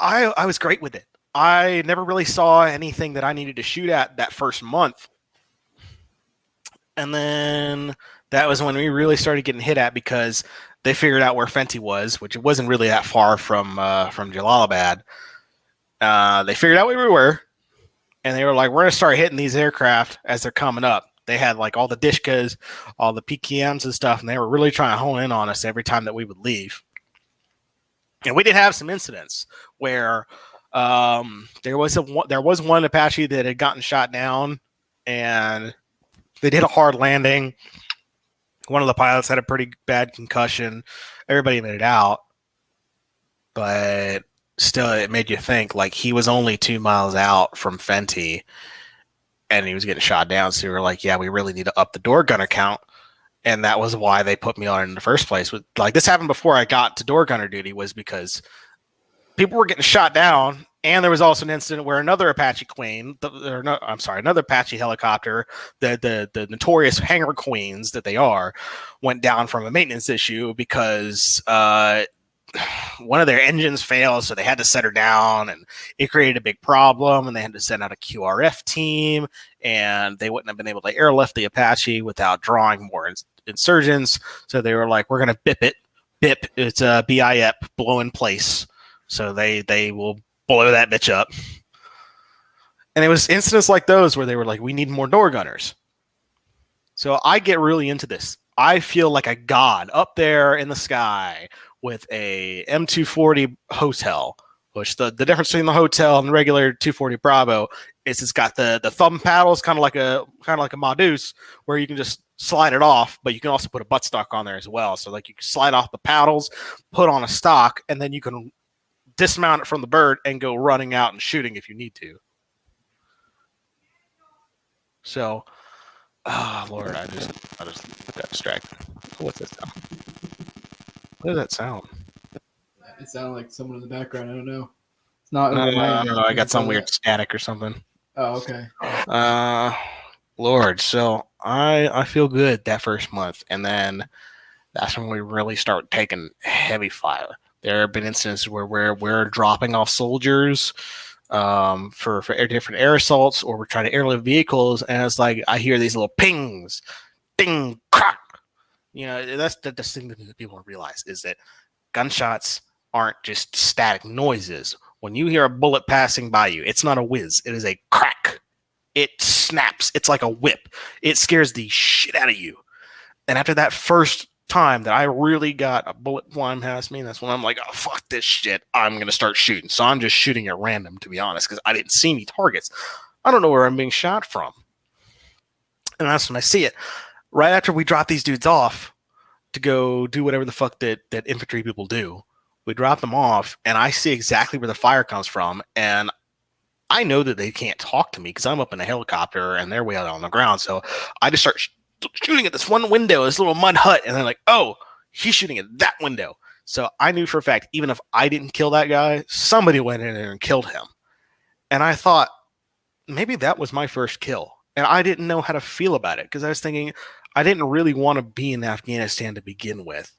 I was great with it. I never really saw anything that I needed to shoot at that first month. And then that was when we really started getting hit at, because they figured out where Fenty was, which it wasn't really that far from Jalalabad. They figured out where we were, and they were like, we're going to start hitting these aircraft as they're coming up. They had like all the Dishkas, all the PKMs and stuff, and they were really trying to hone in on us every time that we would leave. And we did have some incidents where there was one Apache that had gotten shot down, and they did a hard landing. One of the pilots had a pretty bad concussion. Everybody made it out. But still, it made you think, like, he was only 2 miles out from Fenty, and he was getting shot down. So we were like, yeah, we really need to up the door gunner count. And that was why they put me on in the first place. Like, this happened before I got to door gunner duty, was because people were getting shot down. And there was also an incident where another Apache Queen, another Apache helicopter, the notorious hangar queens that they are, went down from a maintenance issue because one of their engines failed, so they had to set her down, and it created a big problem, and they had to send out a QRF team, and they wouldn't have been able to airlift the Apache without drawing more insurgents, so they were like, we're going to BIP it. BIP, it's a BIP, blow in place. So they will blow that bitch up. And it was incidents like those where they were like, we need more door gunners. So I get really into this. I feel like a god up there in the sky with a M240 hotel, which the difference between the hotel and the regular 240 Bravo is it's got the thumb paddles, kind of like a Modus, where you can just slide it off, but you can also put a buttstock on there as well. So like you can slide off the paddles, put on a stock, and then you can dismount it from the bird and go running out and shooting if you need to. So, Lord, I just got distracted. What's that sound? What does that sound? It sounded like someone in the background. I don't know. It's not. No, I got some weird static or something. Oh, okay. Lord, so I feel good that first month, and then that's when we really start taking heavy fire. There have been instances where we're dropping off soldiers. for different air assaults, or we're trying to airlift vehicles, and it's like I hear these little pings, ding, crack. You know, that's the thing that people don't realize is that gunshots aren't just static noises. When you hear a bullet passing by you, it's not a whiz. It is a crack. It snaps. It's like a whip. It scares the shit out of you. And after that first time that I really got a bullet flying past me, that's when I'm like, oh, fuck this shit. I'm going to start shooting. So I'm just shooting at random, to be honest, because I didn't see any targets. I don't know where I'm being shot from. And that's when I see it. Right after we drop these dudes off to go do whatever the fuck that infantry people do, we drop them off, and I see exactly where the fire comes from, and I know that they can't talk to me because I'm up in a helicopter and they're way out on the ground. So I just start shooting at this one window, this little mud hut, and they're like, oh, he's shooting at that window. So I knew for a fact, even if I didn't kill that guy, somebody went in there and killed him. And I thought, maybe that was my first kill. And I didn't know how to feel about it because I was thinking, I didn't really want to be in Afghanistan to begin with.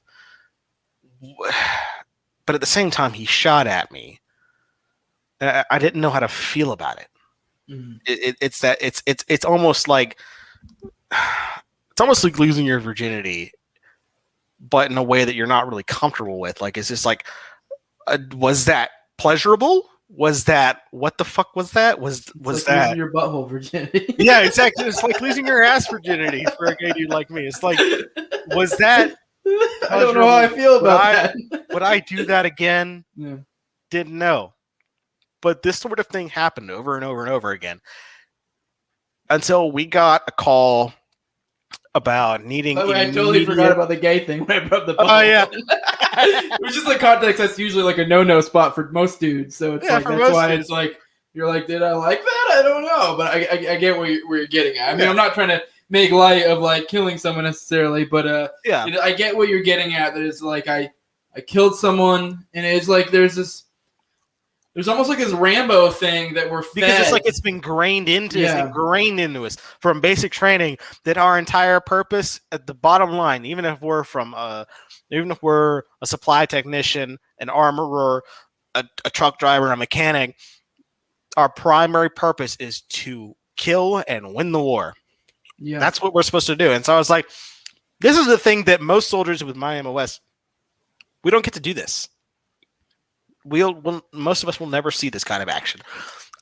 But at the same time, he shot at me. I didn't know how to feel about it. Mm-hmm. It's almost like losing your virginity, but in a way that you're not really comfortable with. Like, it's just like, was that pleasurable? Was that, what the fuck was that? Was like that losing your butthole virginity? Yeah, exactly. It's like losing your ass virginity for a gay dude like me. It's like, was that? I don't know how I feel about that. Would I do that again? Yeah. Didn't know. But this sort of thing happened over and over and over again until we got a call about needing. By the way, I totally forgot about the gay thing when I brought the butthole. Oh, yeah. Which is the context that's usually like a no-no spot for most dudes. So it's like, that's why dudes. It's like, you're like, did I like that? I don't know. But I get where you're getting at. I mean, I'm not trying to make light of like killing someone necessarily, but I get what you're getting at. That is like, I killed someone, and it's like there's almost like this Rambo thing that we're fed. Because it's like it's been ingrained into us from basic training that our entire purpose at the bottom line, even if we're a supply technician, an armorer, a truck driver, a mechanic, our primary purpose is to kill and win the war. Yeah. That's what we're supposed to do. And so I was like, this is the thing that most soldiers with my MOS, we don't get to do this. Most of us will never see this kind of action.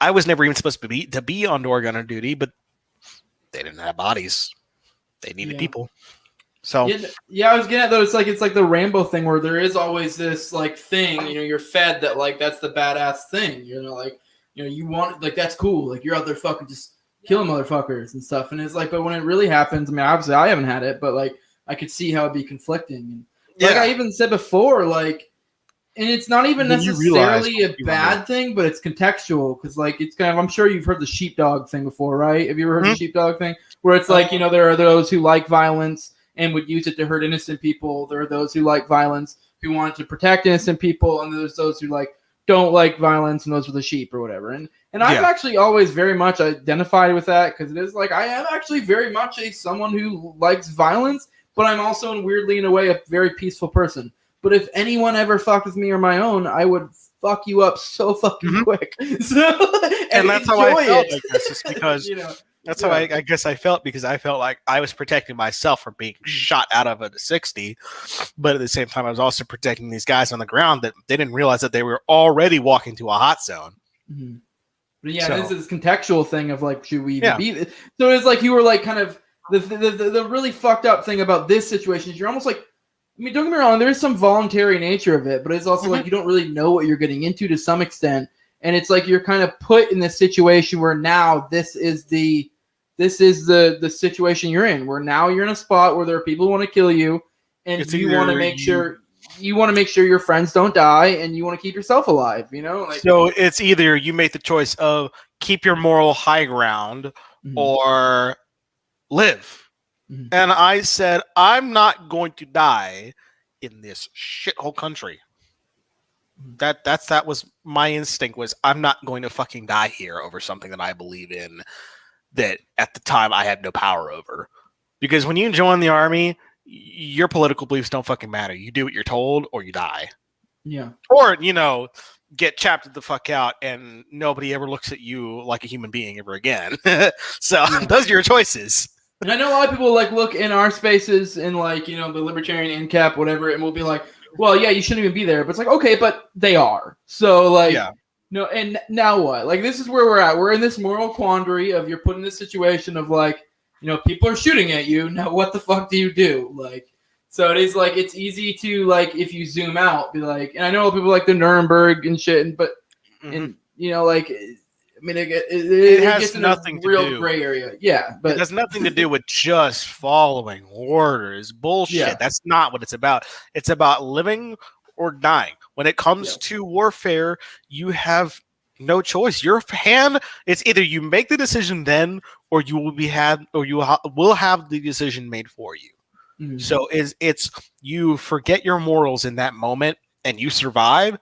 I was never even supposed to be on door gunner duty, but they didn't have bodies. They needed people. So I was getting at though. It's like the Rambo thing where there is always this like thing. You know, you're fed that like that's the badass thing. You know, like you want like that's cool. Like you're out there fucking just killing motherfuckers and stuff. And it's like, but when it really happens, I mean, obviously I haven't had it, but like I could see how it'd be conflicting. And like I even said before, like. And it's not even necessarily a bad thing, but it's contextual because, like, it's kind of. I'm sure you've heard the sheepdog thing before, right? Have you ever heard the sheepdog thing, where it's like there are those who like violence and would use it to hurt innocent people. There are those who like violence who want to protect innocent people, and there's those who like don't like violence, and those are the sheep or whatever. And I've actually always very much identified with that because it is like I am actually very much someone who likes violence, but I'm also weirdly in a way a very peaceful person. But if anyone ever fucked with me or my own, I would fuck you up so fucking quick. So, and that's how I felt like this. Is because that's how I guess I felt because I felt like I was protecting myself from being shot out of a 60, but at the same time I was also protecting these guys on the ground that they didn't realize that they were already walking to a hot zone. Mm-hmm. But this is contextual thing of like, should we even be? So it's like you were like kind of the really fucked up thing about this situation is you're almost like. I mean, don't get me wrong, there is some voluntary nature of it, but it's also like you don't really know what you're getting into to some extent. And it's like you're kind of put in this situation where now this is the situation you're in, where now you're in a spot where there are people who want to kill you, and you want to make sure your friends don't die, and you want to keep yourself alive, Like, so it's either you make the choice of keep your moral high ground or live. Mm-hmm. And I said, I'm not going to die in this shithole country. That was my instinct was I'm not going to fucking die here over something that I believe in that at the time I had no power over. Because when you join the army, your political beliefs don't fucking matter. You do what you're told or you die. Yeah. Or, get chapped the fuck out, and nobody ever looks at you like a human being ever again. So those are your choices. And I know a lot of people like look in our spaces in like, you know, the libertarian in cap, whatever, and we'll be like, well, yeah, you shouldn't even be there. But it's like, okay, but they are. So like, no, and now what? Like, this is where we're at. We're in this moral quandary of you're put in this situation of like, you know, people are shooting at you. Now, what the fuck do you do? Like, so it is like, it's easy to like, if you zoom out, be like, and I know people like the Nuremberg and shit, but, and you know, like, I mean, it has gets in nothing a to real do. gray area. Yeah, but it has nothing to do with just following orders. Bullshit. Yeah. That's not what it's about. It's about living or dying. When it comes to warfare, you have no choice. Your hand. It's either you make the decision then, or you will will have the decision made for you. Mm-hmm. So it's you forget your morals in that moment and you survive.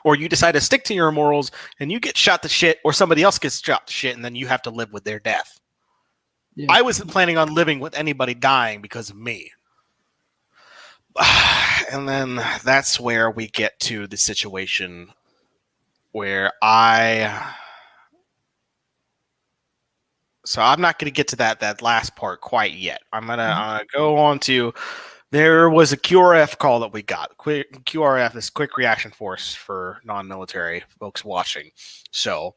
Or you decide to stick to your morals and you get shot to shit, or somebody else gets shot to shit, and then you have to live with their death. Yeah. I wasn't planning on living with anybody dying because of me. And then that's where we get to the situation where So I'm not going to get to that last part quite yet. I'm going to go on to... There was a QRF call that we got. QRF is Quick Reaction Force for non-military folks watching. So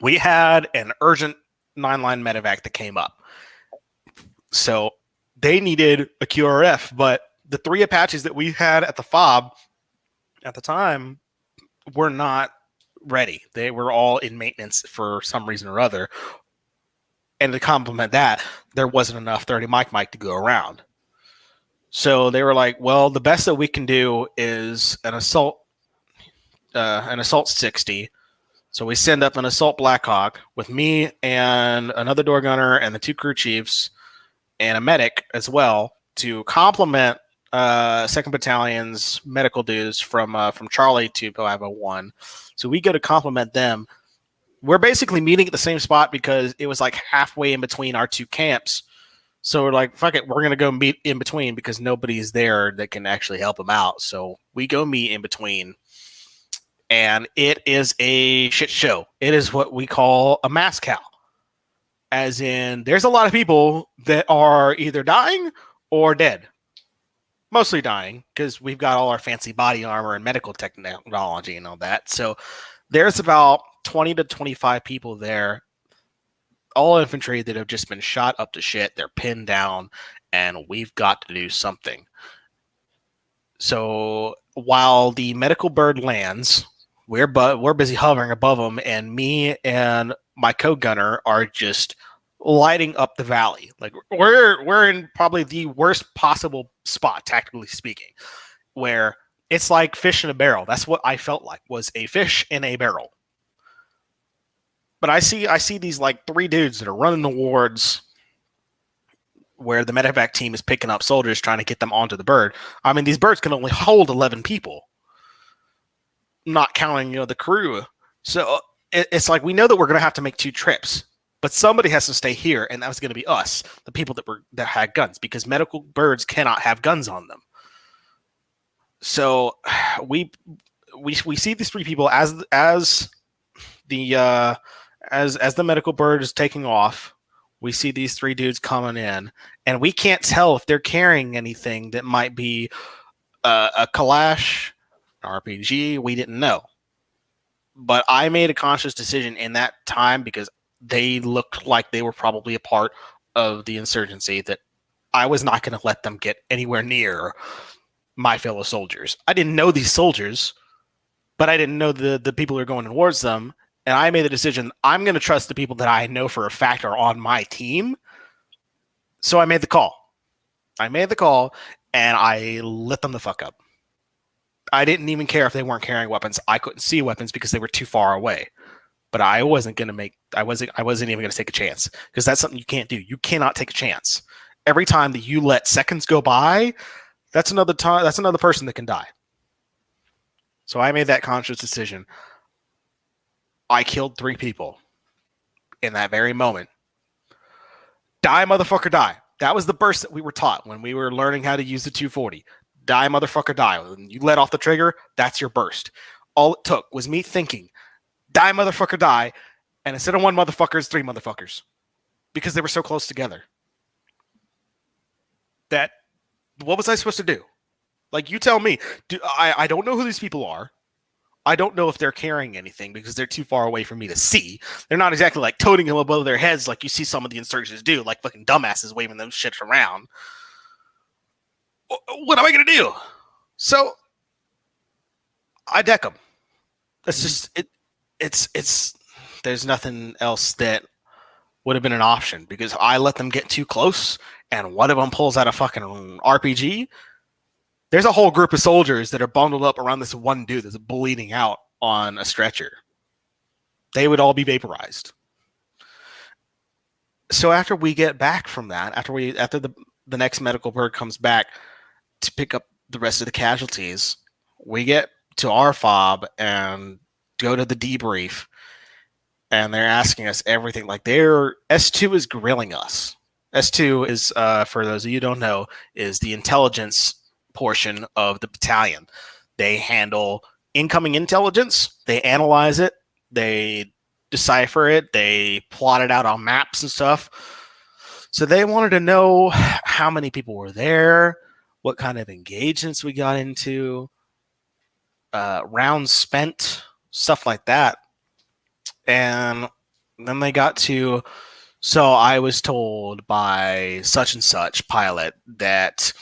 we had an urgent 9-line medevac that came up. So they needed a QRF, but the 3 Apaches that we had at the FOB at the time were not ready. They were all in maintenance for some reason or other. And to complement that, there wasn't enough 30 Mike to go around. So they were like, well, the best that we can do is an assault 60. So we send up an assault Blackhawk with me and another door gunner and the 2 crew chiefs and a medic as well to complement 2nd Battalion's medical dudes from Charlie to 501. So we go to complement them. We're basically meeting at the same spot because it was like halfway in between our 2 camps. So we're like, fuck it, we're going to go meet in between because nobody's there that can actually help them out. So we go meet in between, and it is a shit show. It is what we call a mass cow. As in, there's a lot of people that are either dying or dead. Mostly dying because we've got all our fancy body armor and medical technology and all that. So there's about 20 to 25 people there, all infantry that have just been shot up to shit. They're pinned down, and we've got to do something. So while the medical bird lands, we're busy hovering above them, and me and my co-gunner are just lighting up the valley. Like we're in probably the worst possible spot, tactically speaking, where it's like fish in a barrel. That's what I felt like, was a fish in a barrel. But I see these like 3 dudes that are running towards where the medevac team is picking up soldiers, trying to get them onto the bird. I mean, these birds can only hold 11 people, not counting the crew. So it's like we know that we're going to have to make 2 trips, but somebody has to stay here, and that was going to be us, the people that had guns, because medical birds cannot have guns on them. So we see these 3 people as the medical bird is taking off. We see these 3 dudes coming in, and we can't tell if they're carrying anything that might be a Kalash, RPG. We didn't know. But I made a conscious decision in that time, because they looked like they were probably a part of the insurgency, that I was not going to let them get anywhere near my fellow soldiers. I didn't know these soldiers, but I didn't know the people who are going towards them. And I made the decision, I'm going to trust the people that I know for a fact are on my team. So I made the call. And I lit them the fuck up. I didn't even care if they weren't carrying weapons. I couldn't see weapons because they were too far away. But I wasn't even going to take a chance, because that's something you can't do. You cannot take a chance. Every time that you let seconds go by, that's another person that can die. So I made that conscious decision. I killed 3 people in that very moment. Die, motherfucker, die. That was the burst that we were taught when we were learning how to use the 240. Die, motherfucker, die. When you let off the trigger, that's your burst. All it took was me thinking, die, motherfucker, die. And instead of one motherfucker, it's three motherfuckers. Because they were so close together. That, what was I supposed to do? Like, you tell me. I don't know who these people are. I don't know if they're carrying anything because they're too far away for me to see. They're not exactly like toting them above their heads like you see some of the insurgents do, like fucking dumbasses waving those shits around. What am I going to do? So, I deck them. That's just, it's, there's nothing else that would have been an option because I let them get too close and one of them pulls out a fucking RPG. There's a whole group of soldiers that are bundled up around this one dude that's bleeding out on a stretcher. They would all be vaporized. So after we get back from that, after the next medical bird comes back to pick up the rest of the casualties, we get to our fob and go to the debrief, and they're asking us everything. Like S2 is grilling us. S2 is, for those of you who don't know, is the intelligence portion of the battalion. They handle incoming intelligence, they analyze it, they decipher it, they plot it out on maps and stuff. So they wanted to know how many people were there, what kind of engagements we got into, rounds spent, stuff like that. And then they got to, so I was told by such and such pilot that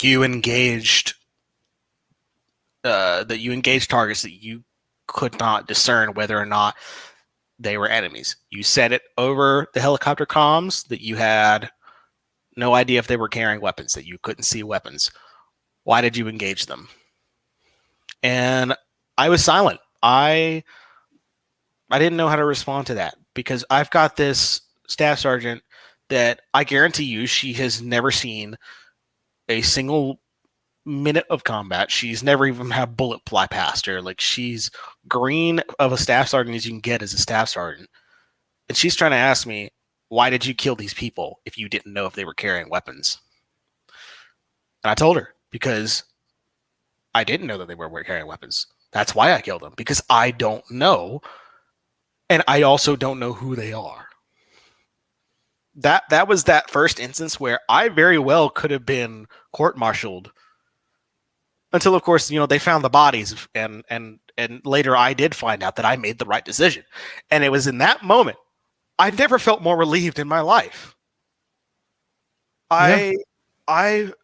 you engaged targets that you could not discern whether or not they were enemies. You said it over the helicopter comms that you had no idea if they were carrying weapons, that you couldn't see weapons. Why did you engage them? And I was silent. I didn't know how to respond to that because I've got this staff sergeant that I guarantee you she has never seen a single minute of combat. She's never even had a bullet fly past her. Like, she's green of a staff sergeant as you can get as a staff sergeant. And she's trying to ask me, why did you kill these people if you didn't know if they were carrying weapons? And I told her, because I didn't know that they were carrying weapons. That's why I killed them, because I don't know. And I also don't know who they are. That was that first instance where I very well could have been court-martialed until, of course, they found the bodies, and later I did find out that I made the right decision. And it was in that moment I never felt more relieved in my life. I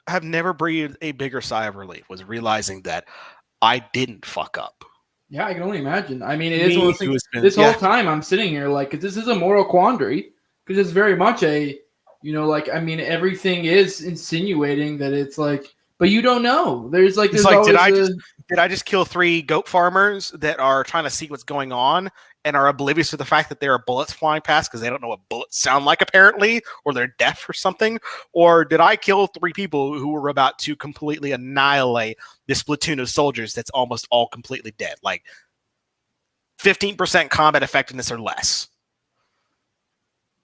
have never breathed a bigger sigh of relief, was realizing that I didn't fuck up. Yeah, I can only imagine. I mean, it is one of those things. This whole time I'm sitting here like, this is a moral quandary, because it's very much a, everything is insinuating that it's like, but you don't know. There's like, did I just kill 3 goat farmers that are trying to see what's going on and are oblivious to the fact that there are bullets flying past because they don't know what bullets sound like, apparently, or they're deaf or something? Or did I kill 3 people who were about to completely annihilate this platoon of soldiers that's almost all completely dead? Like 15% combat effectiveness or less.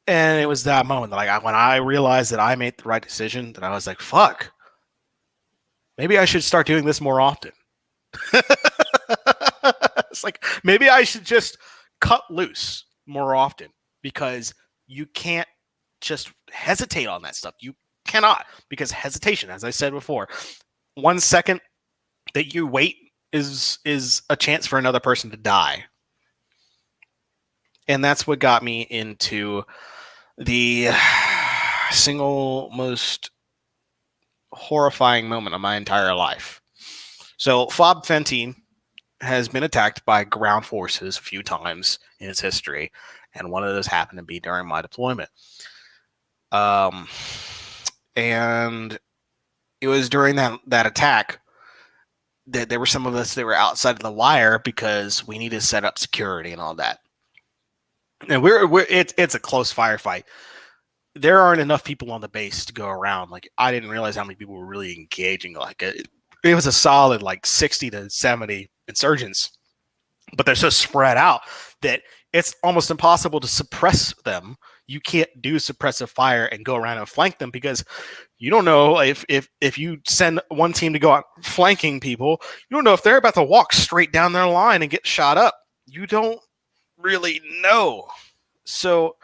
And it was that moment that when I realized that I made the right decision, that I was like, fuck, maybe I should start doing this more often. It's like, maybe I should just cut loose more often, because you can't just hesitate on that stuff. You cannot, because hesitation, as I said before, 1 second that you wait is a chance for another person to die. And that's what got me into the single most horrifying moment of my entire life. So Fob 15 has been attacked by ground forces a few times in its history, and one of those happened to be during my deployment. And it was during that attack that there were some of us that were outside of the wire because we needed to set up security and all that. And it's a close firefight. There aren't enough people on the base to go around. Like, I didn't realize how many people were really engaging. Like, it was a solid 60 to 70 insurgents, but they're so spread out that it's almost impossible to suppress them. You can't do suppressive fire and go around and flank them because You don't know if you send one team to go out flanking people, you don't know if they're about to walk straight down their line and get shot up. You don't really know. So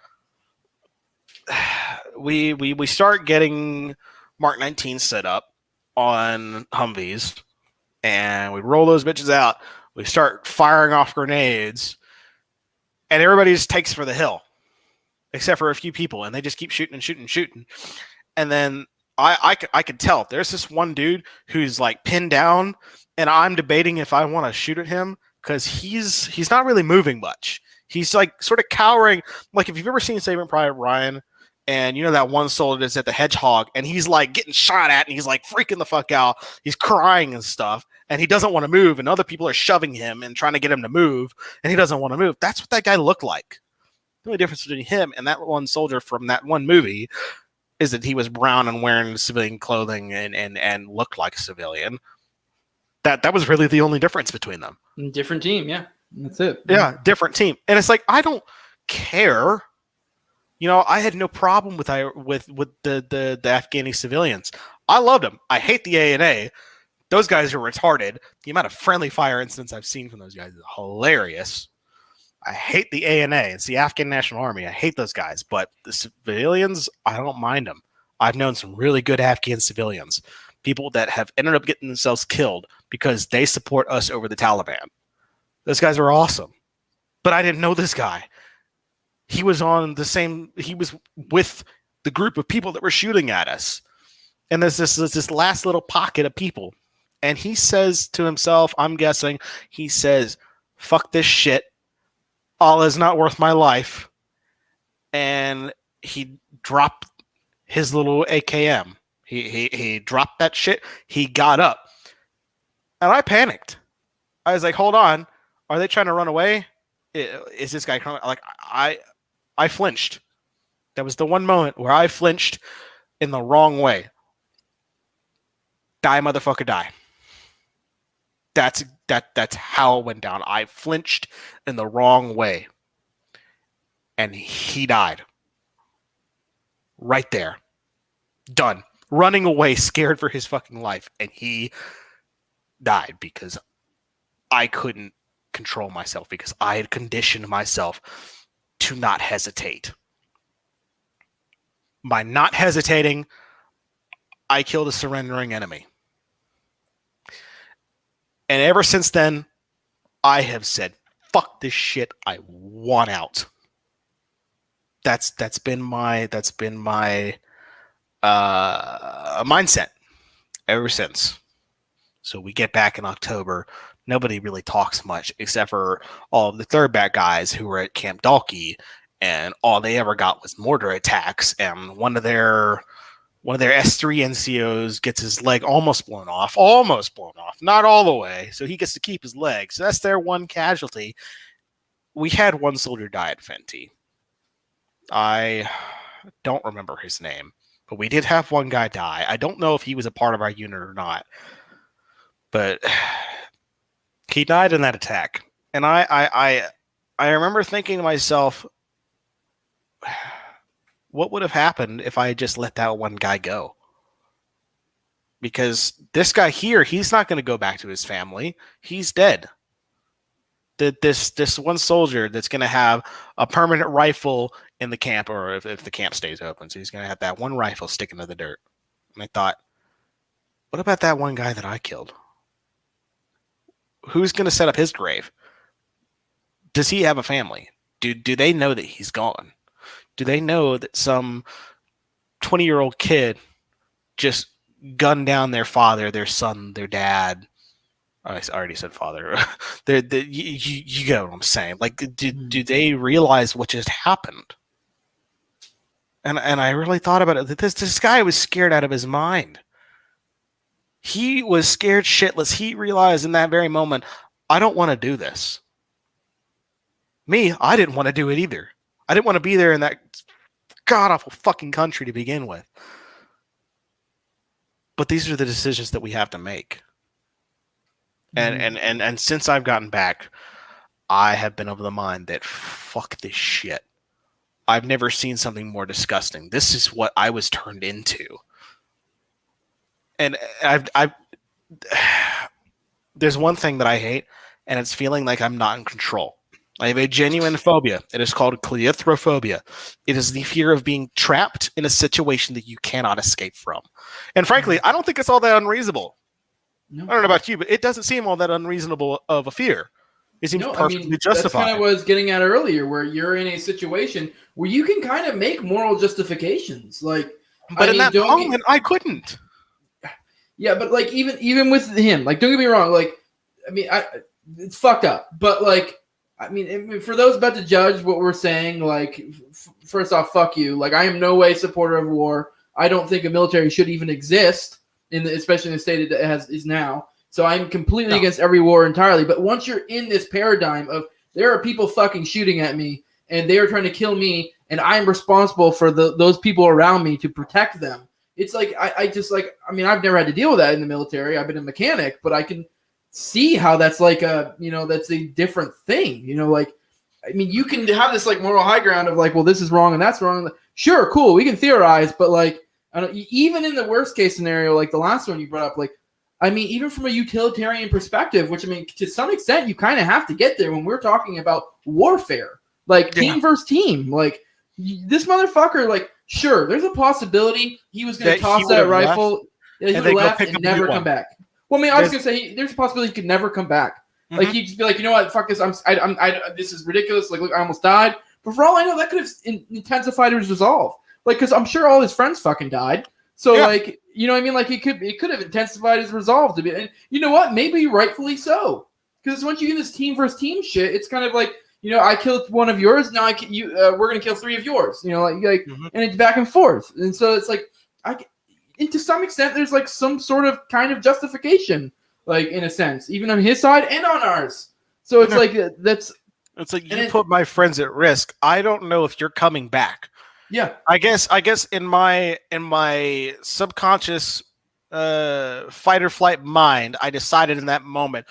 we start getting Mark 19 set up on Humvees, and we roll those bitches out. We start firing off grenades, and everybody just takes for the hill, except for a few people, and they just keep shooting and shooting and shooting. And then I could tell there's this one dude who's like pinned down, and I'm debating if I want to shoot at him because he's not really moving much. He's like sort of cowering. Like if you've ever seen Saving Private Ryan, and you know that one soldier that's at the Hedgehog, and he's like getting shot at, and he's like freaking the fuck out. He's crying and stuff, and he doesn't want to move, and other people are shoving him and trying to get him to move, and he doesn't want to move. That's what that guy looked like. The only difference between him and that one soldier from that one movie is that he was brown and wearing civilian clothing and looked like a civilian. That was really the only difference between them. Different team, yeah. That's it. Yeah, different team. And it's like, I don't care. You know, I had no problem with the Afghani civilians. I loved them. I hate the A&A. Those guys are retarded. The amount of friendly fire incidents I've seen from those guys is hilarious. I hate the A&A. It's the Afghan National Army. I hate those guys. But the civilians, I don't mind them. I've known some really good Afghan civilians. People that have ended up getting themselves killed because they support us over the Taliban. Those guys are awesome. But I didn't know this guy. He was with the group of people that were shooting at us. And there's this last little pocket of people. And he says to himself, I'm guessing, he says, fuck this shit. Allah's not worth my life. And he dropped his little AKM. He dropped that shit. He got up. And I panicked. I was like, hold on. Are they trying to run away? Is this guy coming? Like, I flinched. That was the one moment where I flinched in the wrong way. Die, motherfucker, die. That's how it went down. I flinched in the wrong way. And he died. Right there. Done. Running away, scared for his fucking life. And he died because I couldn't control myself, because I had conditioned myself to not hesitate. By not hesitating, I killed a surrendering enemy. And ever since then, I have said, fuck this shit, I want out. That's been my mindset ever since. So we get back in October. Nobody really talks much except for all of the third bat guys who were at Camp Dalkey, and all they ever got was mortar attacks. And one of their S3 NCOs gets his leg almost blown off, not all the way. So he gets to keep his leg. So that's their one casualty. We had one soldier die at Fenty. I don't remember his name, but we did have one guy die. I don't know if he was a part of our unit or not, but he died in that attack. And I remember thinking to myself, what would have happened if I had just let that one guy go? Because this guy here, he's not going to go back to his family. He's dead. This one soldier that's going to have a permanent rifle in the camp, or if the camp stays open, so he's going to have that one rifle sticking to the dirt. And I thought, what about that one guy that I killed? Who's going to set up his grave? Does he have a family? Do they know that he's gone? Do they know that some 20-year-old kid just gunned down their father, their son, their dad? I already said father. You get what I'm saying. Like, do they realize what just happened? And I really thought about it. This guy was scared out of his mind. He was scared shitless. He realized in that very moment, I don't want to do this. Me, I didn't want to do it either. I didn't want to be there in that god-awful fucking country to begin with. But these are the decisions that we have to make. And since I've gotten back, I have been of the mind that fuck this shit. I've never seen something more disgusting. This is what I was turned into. and I've there's one thing that I hate, and it's feeling like I'm not in control. I have a genuine phobia. It is called cleithrophobia. It is the fear of being trapped in a situation that you cannot escape from. And frankly, I don't think it's all that unreasonable. No. I don't know about you, but it doesn't seem all that unreasonable of a fear. It seems perfectly justified. That's kind of what I was getting at earlier, where you're in a situation where you can kind of make moral justifications. Like, but in that moment, I couldn't. Yeah, but like even with him, like, don't get me wrong, like, I mean, it's fucked up, but like, I mean, for those about to judge what we're saying, like, first off, fuck you. Like, I am no way supporter of war. I don't think a military should even exist especially in the state it is now. So I'm completely against every war entirely. But once you're in this paradigm of there are people fucking shooting at me and they are trying to kill me and I'm responsible for those people around me to protect them. It's like, I just like, I mean, I've never had to deal with that in the military. I've been a mechanic, but I can see how that's like that's a different thing, like, I mean, you can have this like moral high ground of like, well, this is wrong and that's wrong. Sure. Cool. We can theorize, but like, even in the worst case scenario, like the last one you brought up, like, I mean, even from a utilitarian perspective, which I mean, to some extent, you kind of have to get there when we're talking about warfare, like team versus team. Like this motherfucker, like, sure, there's a possibility he was going to toss that rifle, he would left and never come back. Well, I mean, I was going to say there's a possibility he could never come back. Mm-hmm. Like he'd just be like, you know what, fuck this, this is ridiculous. Like, look, I almost died. But for all I know, that could have intensified his resolve. Like, because I'm sure all his friends fucking died. So, like, you know what I mean? Like, it could have intensified his resolve to be. And you know what? Maybe rightfully so. Because once you get this team versus team shit, it's kind of like, I killed one of yours. Now we're gonna kill 3 of yours. And it's back and forth. And so it's like, and to some extent, there's like some sort of kind of justification, like in a sense, even on his side and on ours. So it's like that's. It's like you put my friends at risk. I don't know if you're coming back. Yeah, I guess in my subconscious fight or flight mind, I decided in that moment,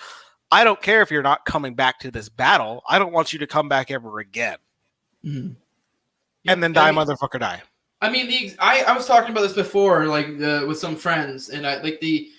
I don't care if you're not coming back to this battle. I don't want you to come back ever again. Mm-hmm. And then motherfucker, die. I mean, I was talking about this before, like with some friends, and I like the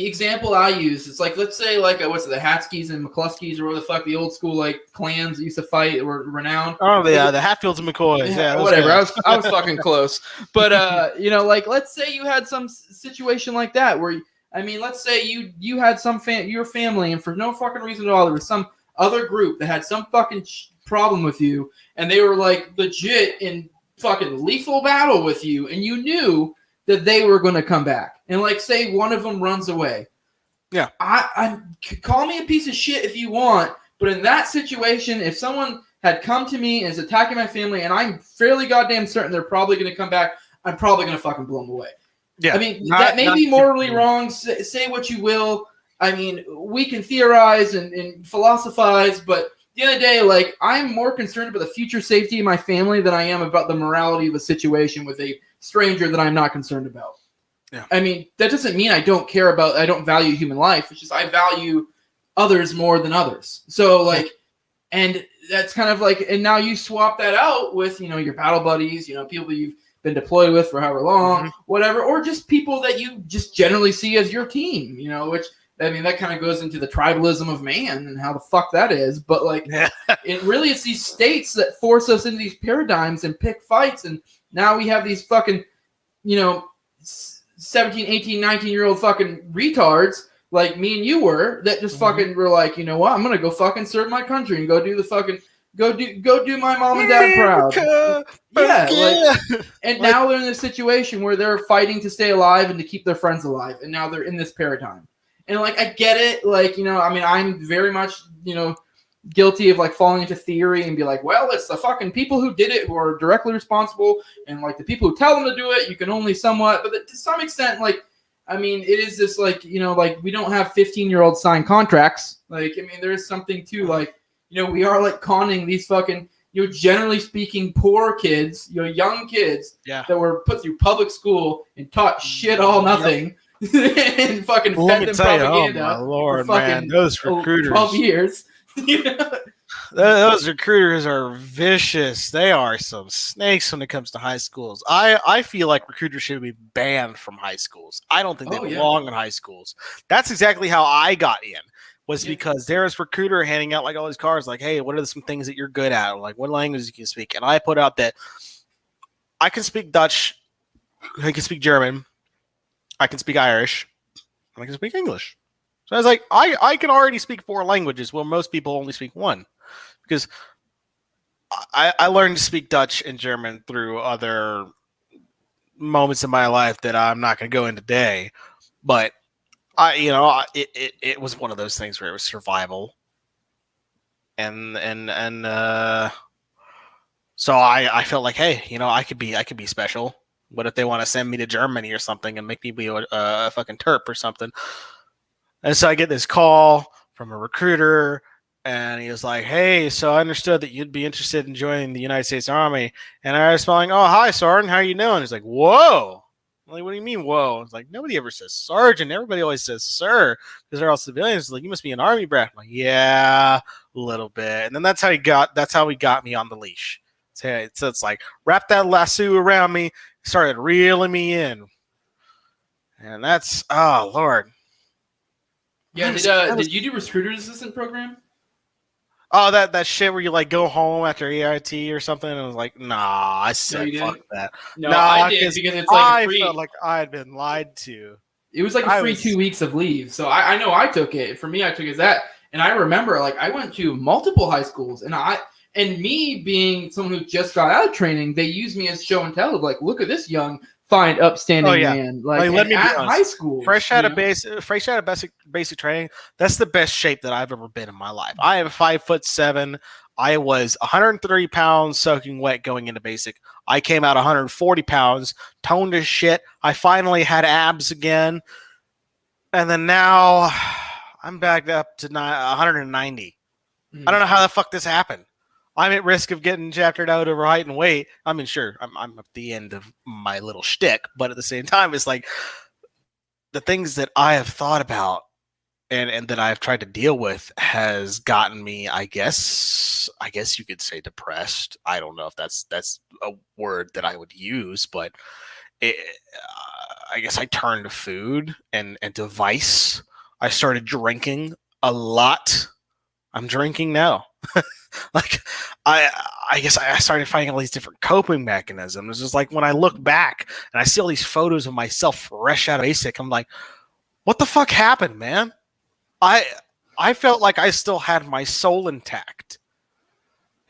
example I use. It's like, let's say like the Hatskis and McCluskeys or what the fuck, the old school like clans that used to fight were renowned. Oh yeah, the Hatfields and McCoys. Yeah, whatever. I was fucking close, but like let's say you had some situation like that where let's say you had your family, and for no fucking reason at all, there was some other group that had some fucking problem with you, and they were like legit in fucking lethal battle with you, and you knew that they were going to come back. And like, say one of them runs away. Yeah. I call me a piece of shit if you want, but in that situation, if someone had come to me and is attacking my family, and I'm fairly goddamn certain they're probably going to come back, I'm probably going to fucking blow them away. Yeah. I mean, that may be morally wrong. Say what you will. I mean, we can theorize and philosophize, but at the end of the day, like, I'm more concerned about the future safety of my family than I am about the morality of a situation with a stranger that I'm not concerned about. Yeah. I mean, that doesn't mean I don't value human life. It's just I value others more than others. So like, and that's kind of like, and now you swap that out with, your battle buddies, people you've been deployed with for however long, whatever, or just people that you just generally see as your team, which, I mean, that kind of goes into the tribalism of man and how the fuck that is. But like, it's these states that force us into these paradigms and pick fights. And now we have these fucking, 17, 18, 19-year-old fucking retards like me and you were that just fucking were like, you know what? I'm going to go fucking serve my country and go do the fucking, go do my mom and dad proud. Yeah. Like, and now they're in this situation where they're fighting to stay alive and to keep their friends alive. And now they're in this paradigm. And like, I get it. Like, I'm very much, guilty of like falling into theory and be like, well, it's the fucking people who did it who are directly responsible. And like the people who tell them to do it, you can only somewhat, but to some extent, like, I mean, it is this like, like we don't have 15-year-olds sign contracts. Like, I mean, there is something to like, we are like conning these fucking, generally speaking, poor kids, young kids that were put through public school and taught shit all nothing. And fucking fed them propaganda. Oh my Lord, man, those recruiters. 12 years. Those recruiters are vicious. They are some snakes when it comes to high schools. I feel like recruiters should be banned from high schools. I don't think they belong in high schools. That's exactly how I got in, was because there was recruiter handing out like all these cards, like, hey, what are some things that you're good at? Or, like, what languages you can speak? And I put out that I can speak Dutch, I can speak German, I can speak Irish, and I can speak English. So I was like, I can already speak 4 languages, where most people only speak 1. Because I learned to speak Dutch and German through other moments in my life that I'm not going to go into today. But it was one of those things where it was survival. And so I felt like, hey, I could be special. What if they want to send me to Germany or something and make me be a fucking terp or something? And so I get this call from a recruiter, and he was like, hey, so I understood that you'd be interested in joining the United States Army. And I was responding, oh, hi, Sergeant, how you doing? He's like, whoa. I'm like, what do you mean, whoa? It's like, nobody ever says sergeant. Everybody always says sir, because they're all civilians. It's like, you must be an Army brat. I'm like, yeah, a little bit. And then that's how he got me on the leash. So it's like, wrap that lasso around me, started reeling me in. And that's, oh, Lord. Yeah, did you do recruiter's assistant program? Oh, that shit where you like go home after EIT or something, and I was like, nah, I said fuck that. No, I did, because it's like I free. felt like I had been lied to. It was like a free 2 weeks of leave, so I know I took it. For me, I took it as that, and I remember like I went to multiple high schools, and me being someone who just got out of training, they used me as show and tell of like, look at this young, fine, upstanding man. Like let me be honest, high school, fresh out of basic training. That's the best shape that I've ever been in my life. I am 5'7". I was 130 pounds soaking wet going into basic. I came out 140 pounds, toned as shit. I finally had abs again, and then now I'm back up to 190. I don't know how the fuck this happened. I'm at risk of getting chaptered out over height and weight. I mean, sure, I'm at the end of my little shtick, but at the same time, it's like the things that I have thought about and that I've tried to deal with has gotten me, I guess you could say, depressed. I don't know if that's a word that I would use, but I guess I turned to food and to vice. I started drinking a lot. I'm drinking now. Like, I guess I started finding all these different coping mechanisms. It's just like when I look back and I see all these photos of myself fresh out of basic, I'm like, what the fuck happened, man? I felt like I still had my soul intact.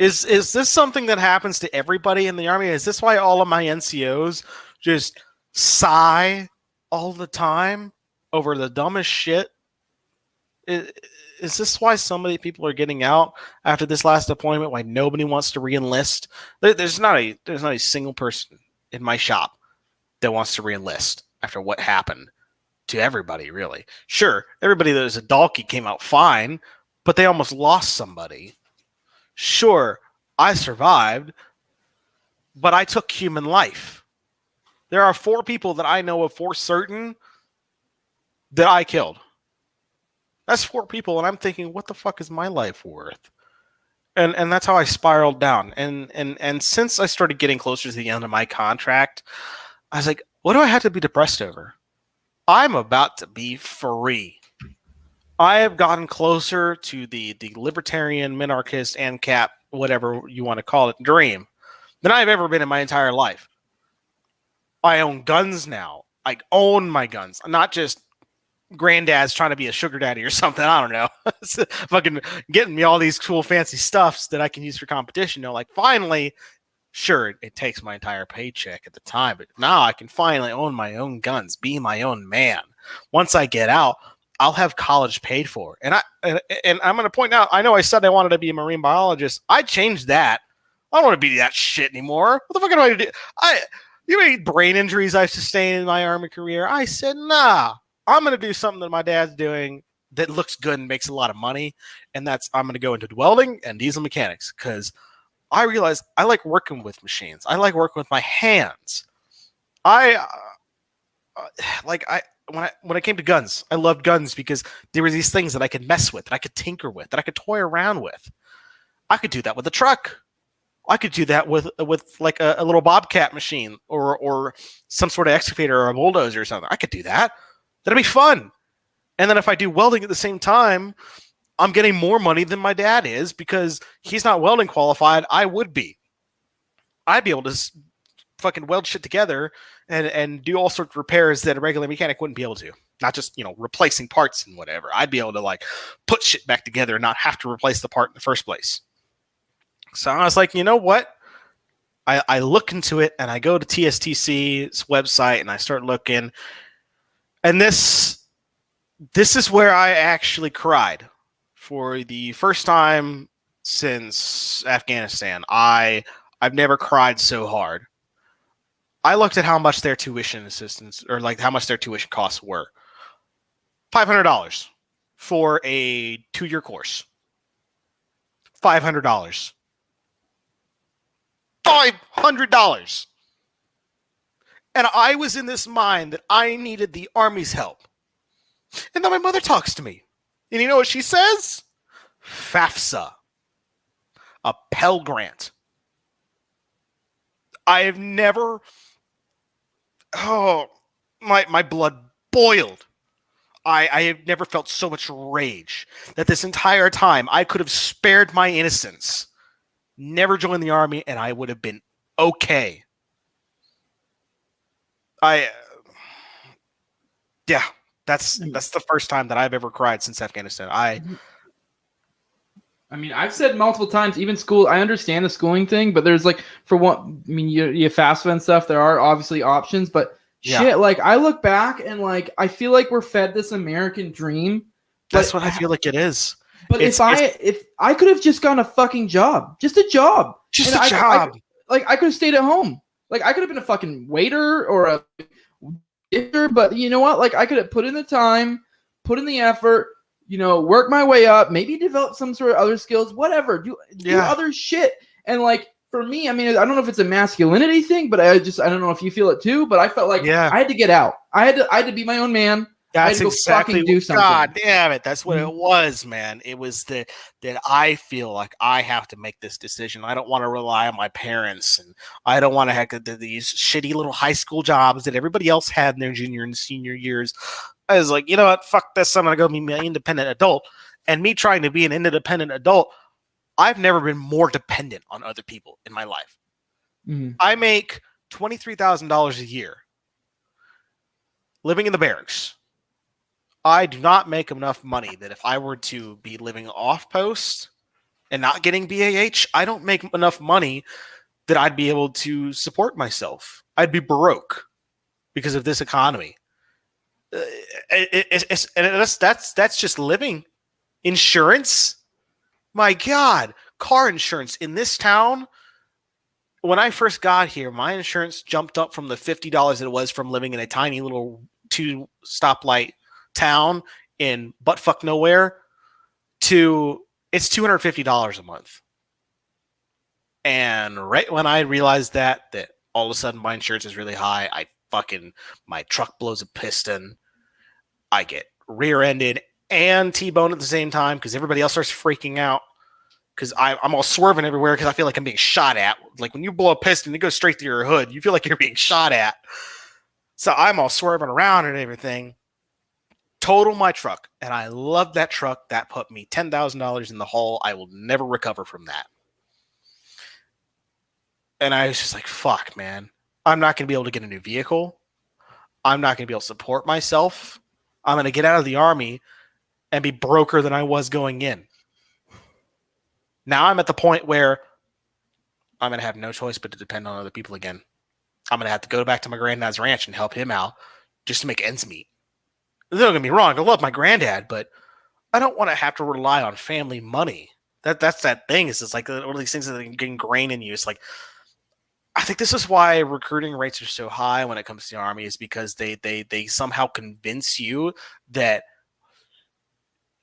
Is this something that happens to everybody in the Army? Is this why all of my NCOs just sigh all the time over the dumbest shit? Is this why so many people are getting out after this last deployment? Why nobody wants to re-enlist? There's not a single person in my shop that wants to re-enlist after what happened to everybody, really. Sure, everybody that was a Dalkey came out fine, but they almost lost somebody. Sure, I survived, but I took human life. There are 4 people that I know of for certain that I killed. That's 4 people, and I'm thinking, what the fuck is my life worth? And that's how I spiraled down. And since I started getting closer to the end of my contract, I was like, what do I have to be depressed over? I'm about to be free. I have gotten closer to the libertarian, minarchist, ANCAP, whatever you want to call it, dream than I've ever been in my entire life. I own guns now. I own my guns. Not just granddad's trying to be a sugar daddy or something. I don't know. Fucking getting me all these cool fancy stuffs that I can use for competition. Like, finally, sure, it takes my entire paycheck at the time, but now I can finally own my own guns, be my own man. Once I get out, I'll have college paid for. And I'm going to point out, I know I said I wanted to be a marine biologist. I changed that. I don't want to be that shit anymore. What the fuck am I going to do? You know how many brain injuries I've sustained in my Army career? I said, nah. I'm going to do something that my dad's doing that looks good and makes a lot of money, and that's I'm going to go into welding and diesel mechanics because I realize I like working with machines. I like working with my hands. When I came to guns, I loved guns because there were these things that I could mess with, that I could tinker with, that I could toy around with. I could do that with a truck. I could do that with like a little bobcat machine or some sort of excavator or a bulldozer or something. I could do that. That'd be fun. And then if I do welding at the same time, I'm getting more money than my dad is because he's not welding qualified. I would be. I'd be able to fucking weld shit together and do all sorts of repairs that a regular mechanic wouldn't be able to. Not just, replacing parts and whatever. I'd be able to like put shit back together and not have to replace the part in the first place. So I was like, you know what? I look into it and I go to TSTC's website and I start looking. And this is where I actually cried for the first time since Afghanistan. I've never cried so hard. I looked at how much their tuition assistance or like how much their tuition costs were. $500 for a 2-year course. $500. $500. And I was in this mind that I needed the Army's help. And then my mother talks to me. And you know what she says? FAFSA. A Pell Grant. I have never... Oh, my blood boiled. I have never felt so much rage that this entire time I could have spared my innocence, never joined the Army, and I would have been okay. That's the first time that I've ever cried since Afghanistan. I mean, I've said multiple times, even school, I understand the schooling thing, but there's like, for one, I mean, you FAFSA and stuff, there are obviously options, but shit, like I look back and like, I feel like we're fed this American dream. That's what I feel like it is. But if I could have just gotten a fucking job, just a job. I could have stayed at home. Like I could have been a fucking waiter or a waiter, but you know what? Like I could have put in the time, put in the effort, work my way up, maybe develop some sort of other skills, whatever, do other shit. And like, for me, I mean, I don't know if it's a masculinity thing, but I don't know if you feel it too, but I felt like I had to get out. I had to be my own man. That's exactly do something. God damn it. That's what it was, man. It was that I feel like I have to make this decision. I don't want to rely on my parents, and I don't want to have these shitty little high school jobs that everybody else had in their junior and senior years. I was like, you know what? Fuck this. I'm going to go be my independent adult. And me trying to be an independent adult, I've never been more dependent on other people in my life. Mm-hmm. I make $23,000 a year living in the barracks. I do not make enough money that if I were to be living off post and not getting BAH, I don't make enough money that I'd be able to support myself. I'd be broke because of this economy. That's just living. Insurance, my God, car insurance in this town. When I first got here, my insurance jumped up from the $50 that it was from living in a tiny little 2-stoplight town in buttfuck nowhere to it's $250 a month. And right when I realized that all of a sudden my insurance is really high, my truck blows a piston. I get rear-ended and T-boned at the same time because everybody else starts freaking out because I'm all swerving everywhere because I feel like I'm being shot at. Like when you blow a piston, it goes straight through your hood. You feel like you're being shot at. So I'm all swerving around and everything. Total my truck. And I love that truck. That put me $10,000 in the hole. I will never recover from that. And I was just like, fuck, man. I'm not going to be able to get a new vehicle. I'm not going to be able to support myself. I'm going to get out of the Army and be broker than I was going in. Now I'm at the point where I'm going to have no choice but to depend on other people again. I'm going to have to go back to my granddad's ranch and help him out just to make ends meet. Don't get me wrong. I love my granddad, but I don't want to have to rely on family money. That's that thing. It's like one of these things that get ingrained in you. It's like, I think this is why recruiting rates are so high when it comes to the Army is because they somehow convince you that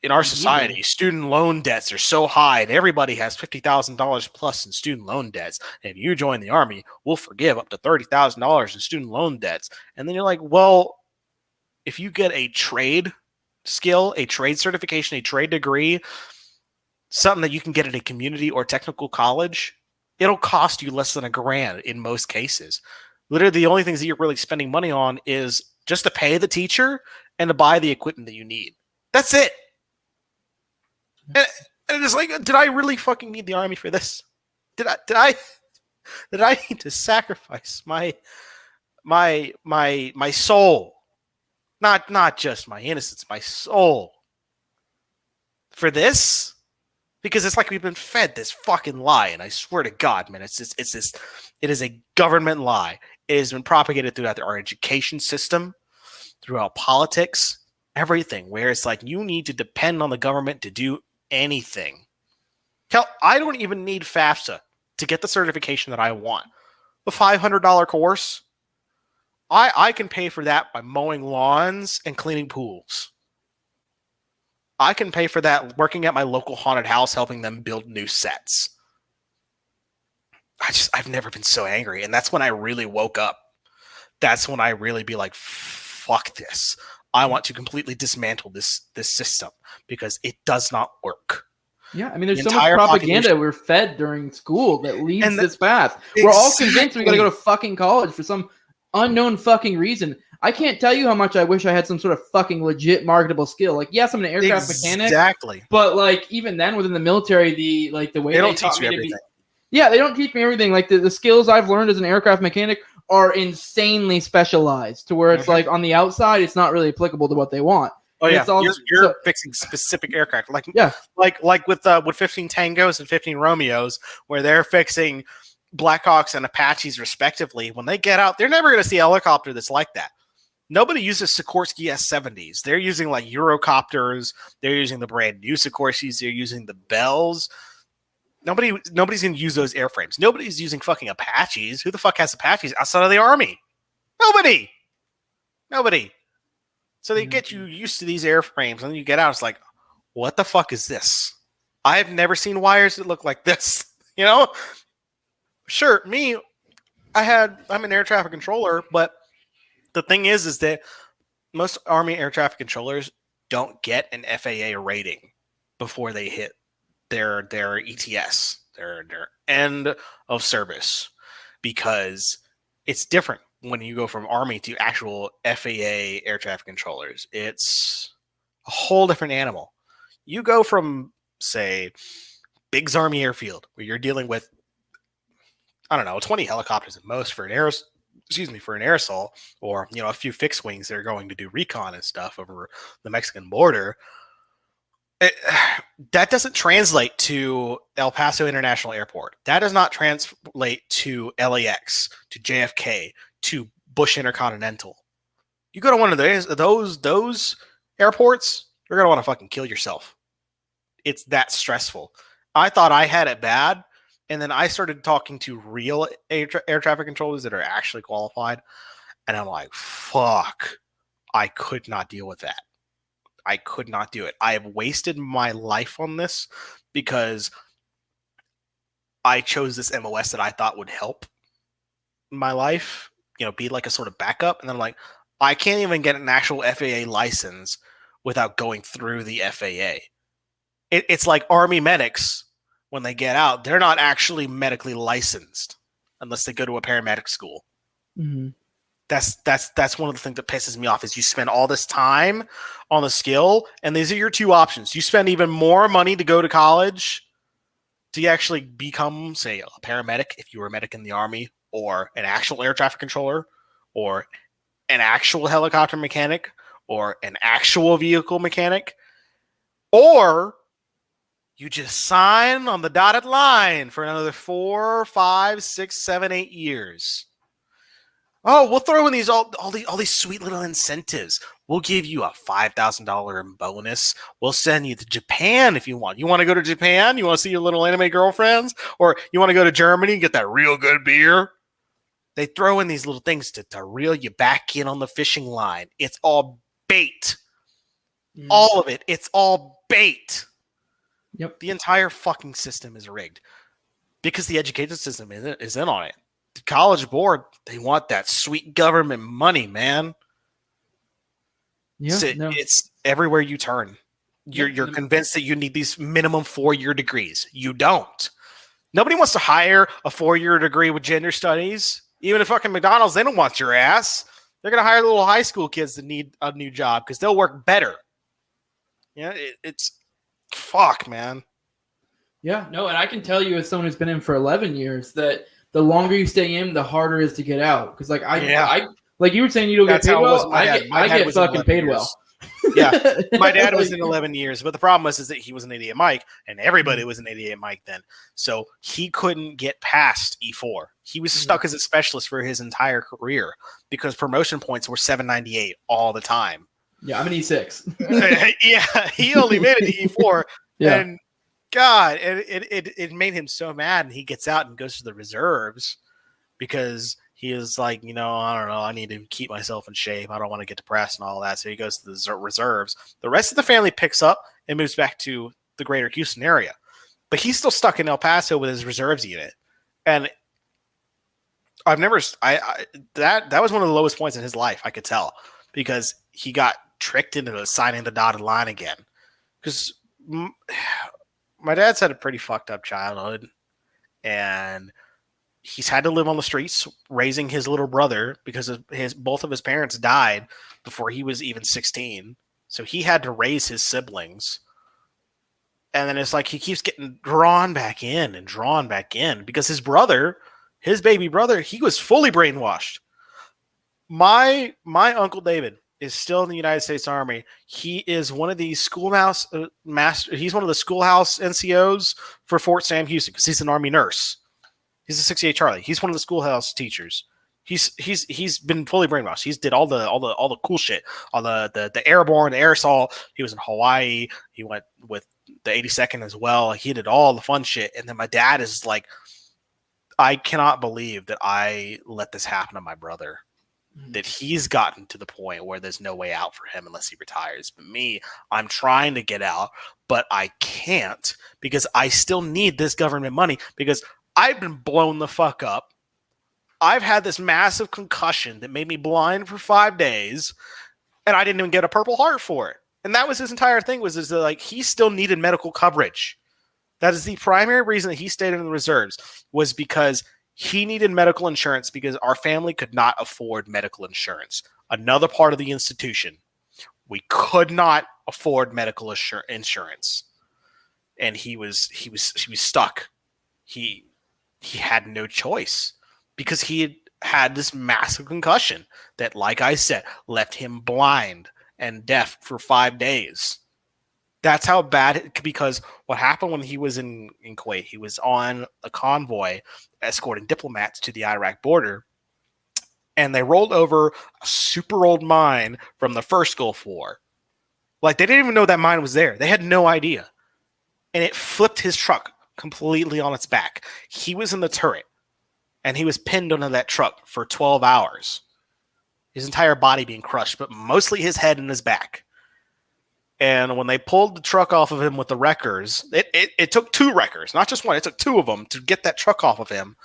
in our society, student loan debts are so high and everybody has $50,000 plus in student loan debts. And if you join the Army, we'll forgive up to $30,000 in student loan debts. And then you're like, well, if you get a trade skill, a trade certification, a trade degree, something that you can get at a community or technical college, it'll cost you less than $1,000 in most cases. Literally, the only things that you're really spending money on is just to pay the teacher and to buy the equipment that you need. That's it. And it's like, did I really fucking need the Army for this? Did I need to sacrifice my soul, not just my innocence, my soul, for this? Because it's like we've been fed this fucking lie, and I swear to God, man, it is a government lie. It has been propagated throughout our education system, throughout politics, everything, where it's like you need to depend on the government to do anything. Hell, I don't even need FAFSA to get the certification that I want. A $500 course, I can pay for that by mowing lawns and cleaning pools. I can pay for that working at my local haunted house, helping them build new sets. I've never been so angry. And that's when I really woke up. That's when I really be like, fuck this. I want to completely dismantle this system because it does not work. Yeah, I mean, there's so much propaganda we're fed during school that leads this path. We're all convinced we got to go to fucking college for some unknown fucking reason. I can't tell you how much I wish I had some sort of fucking legit marketable skill. Like, yes, I'm an aircraft mechanic. Exactly. But like, even then, within the military, the way they don't teach you everything. Yeah, they don't teach me everything. Like the skills I've learned as an aircraft mechanic are insanely specialized to where it's like on the outside, it's not really applicable to what they want. Oh yeah, you're fixing specific aircraft, like with 15 Tangos and 15 Romeos, where they're fixing Blackhawks and Apaches respectively. When they get out, they're never going to see a helicopter that's like that. Nobody uses Sikorsky S-70s. They're using like Eurocopters. They're using the brand new Sikorskys. They're using the Bells. Nobody's going to use those airframes. Nobody's using fucking Apaches. Who the fuck has Apaches outside of the Army? Nobody. So they get you used to these airframes, and then you get out, it's like, what the fuck is this? I've never seen wires that look like this. You know? Sure, I'm an air traffic controller, but the thing is that most Army air traffic controllers don't get an FAA rating before they hit their ETS, their end of service, because it's different when you go from Army to actual FAA air traffic controllers. It's a whole different animal. You go from, say, Biggs Army Airfield, where you're dealing with, I don't know, 20 helicopters at most for an aerosol, or a few fixed wings that are going to do recon and stuff over the Mexican border. That doesn't translate to El Paso International Airport. That does not translate to LAX, to JFK, to Bush Intercontinental. You go to one of those airports, you're gonna want to fucking kill yourself. It's that stressful. I thought I had it bad, and then I started talking to real air traffic controllers that are actually qualified, and I'm like, fuck, I could not deal with that. I could not do it. I have wasted my life on this because I chose this MOS that I thought would help my life, be like a sort of backup. And then I'm like, I can't even get an actual FAA license without going through the FAA. It's like Army medics, when they get out, they're not actually medically licensed unless they go to a paramedic school. Mm-hmm. That's one of the things that pisses me off is you spend all this time on the skill, and these are your two options. You spend even more money to go to college to actually become, say, a paramedic if you were a medic in the Army, or an actual air traffic controller, or an actual helicopter mechanic, or an actual vehicle mechanic, or you just sign on the dotted line for another 4, 5, 6, 7, 8 years. Oh, we'll throw in all these sweet little incentives. We'll give you a $5,000 bonus. We'll send you to Japan if you want. You want to go to Japan? You want to see your little anime girlfriends? Or you want to go to Germany and get that real good beer? They throw in these little things to reel you back in on the fishing line. It's all bait. All of it. It's all bait. Yep. The entire fucking system is rigged because the education system is in on it. The College Board, they want that sweet government money, man. Yeah, It's everywhere you turn. You're convinced that you need these minimum 4-year degrees. You don't. Nobody wants to hire a 4-year degree with gender studies. Even at fucking McDonald's, they don't want your ass. They're going to hire little high school kids that need a new job because they'll work better. Yeah, it's fuck, man. Yeah, no, and I can tell you as someone who's been in for 11 years that the longer you stay in, the harder it is to get out. Because like I like you were saying, you don't get paid well. I get fucking paid well. Yeah, my dad was in 11 years, but the problem is that he was an 88 Mike, and everybody was an 88 Mike then. So he couldn't get past E4. He was stuck as a specialist for his entire career because promotion points were 798 all the time. Yeah, I'm an E6. Yeah, he only made it to E4. Yeah. And God, it made him so mad, and he gets out and goes to the reserves because he is like, I don't know, I need to keep myself in shape. I don't want to get depressed and all that. So he goes to the reserves. The rest of the family picks up and moves back to the greater Houston area. But he's still stuck in El Paso with his reserves unit. And I've never that was one of the lowest points in his life, I could tell, because he got tricked into signing the dotted line again. Because my dad's had a pretty fucked up childhood, and he's had to live on the streets raising his little brother because both of his parents died before he was even 16. So he had to raise his siblings. And then it's like he keeps getting drawn back in because his baby brother, he was fully brainwashed. My Uncle David is still in the United States Army. He is one of these schoolhouse he's one of the schoolhouse NCOs for Fort Sam Houston because he's an Army nurse. He's a 68 Charlie. He's one of the schoolhouse teachers. He's been fully brainwashed. He's did all the cool shit, all the airborne, the aerosol. He was in Hawaii. He went with the 82nd as well. He did all the fun shit. And then my dad is like, I cannot believe that I let this happen to my brother. That he's gotten to the point where there's no way out for him unless he retires. But me, I'm trying to get out, but I can't because I still need this government money because I've been blown the fuck up. I've had this massive concussion that made me blind for 5 days, and I didn't even get a Purple Heart for it. And that was his entire thing, was that like he still needed medical coverage. That is the primary reason that he stayed in the reserves, was because he needed medical insurance because our family could not afford medical insurance. Another part of the institution. We could not afford medical insurance. And he was stuck. He had no choice because he had this massive concussion that, like I said, left him blind and deaf for 5 days. That's how bad because what happened when he was in Kuwait, he was on a convoy escorting diplomats to the Iraq border, and they rolled over a super old mine from the first Gulf War. Like, they didn't even know that mine was there. They had no idea. And it flipped his truck completely on its back. He was in the turret, and he was pinned under that truck for 12 hours. His entire body being crushed, but mostly his head and his back. And when they pulled the truck off of him with the wreckers, it took 2 wreckers, not just one. It took 2 of them to get that truck off of him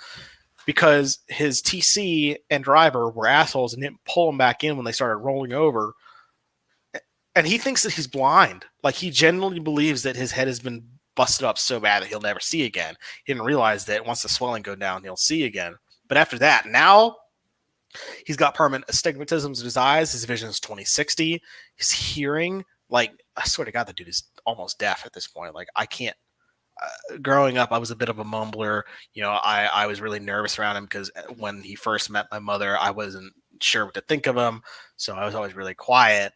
because his TC and driver were assholes and didn't pull him back in when they started rolling over. And he thinks that he's blind. Like, he genuinely believes that his head has been busted up so bad that he'll never see again. He didn't realize that once the swelling go down, he'll see again. But after that, now he's got permanent astigmatisms in his eyes. His vision is 20/60. His hearing, like, I swear to God, the dude is almost deaf at this point. Like, I can't. Growing up, I was a bit of a mumbler. I was really nervous around him because when he first met my mother, I wasn't sure what to think of him. So I was always really quiet.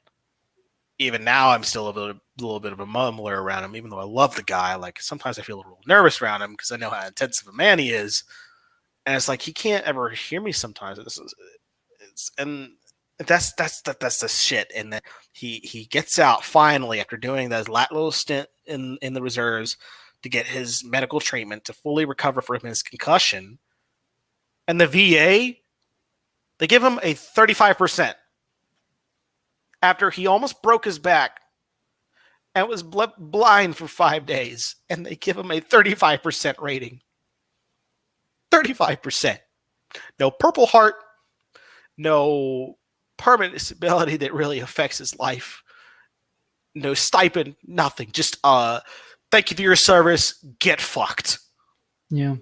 Even now, I'm still a little bit of a mumbler around him, even though I love the guy. Like, sometimes I feel a little nervous around him because I know how intense of a man he is. And it's like, he can't ever hear me sometimes. That's the shit. And then he gets out finally after doing that little stint in the reserves to get his medical treatment to fully recover from his concussion. And the VA, they give him a 35% after he almost broke his back and was blind for 5 days. And they give him a 35% rating. 35%. No Purple Heart. No permanent disability that really affects his life. no stipend, nothing. Just thank you for your service. Get fucked. Yeah.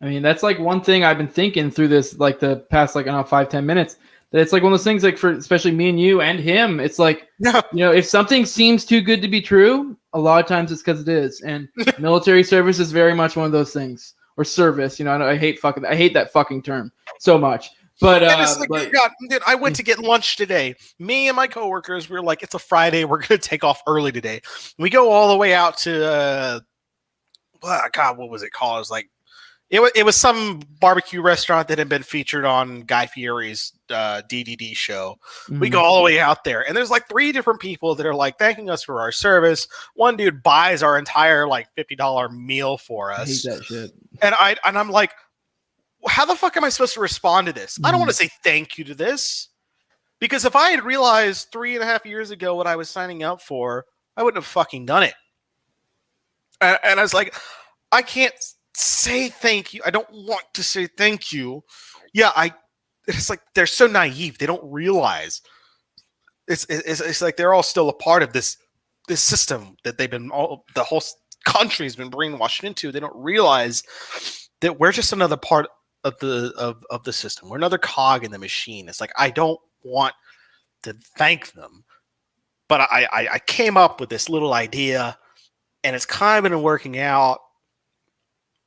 I mean, that's like one thing I've been thinking through this, like the past, like, I don't know, 5-10 minutes. That it's like one of those things, like for especially me and you and him, it's like, Yeah. you know, if something seems too good to be true, a lot of times it's because it is. And military service is very much one of those things. Or service, you know, I hate that fucking term so much. But and it's like, God, dude, I went to get lunch today. Me and my coworkers were like, it's a Friday. We're going to take off early today. We go all the way out to, God, what was it called? It was like, it was some barbecue restaurant that had been featured on Guy Fieri's DDD show. We go all the way out there, and there's like 3 different people that are like thanking us for our service. One dude buys our entire like $50 meal for us. I hate that shit. And I'm like, how the fuck am I supposed to respond to this? I don't want to say thank you to this, because if I had realized 3.5 years ago what I was signing up for, I wouldn't have fucking done it. And I was like, I can't say thank you. I don't want to say thank you. Yeah, it's like they're so naive. They don't realize it's like they're all still a part of this system that the whole country's been brainwashed into. They don't realize that we're just another part of the system. We're another cog in the machine. It's like, I don't want to thank them, but I came up with this little idea, and it's kind of been working out.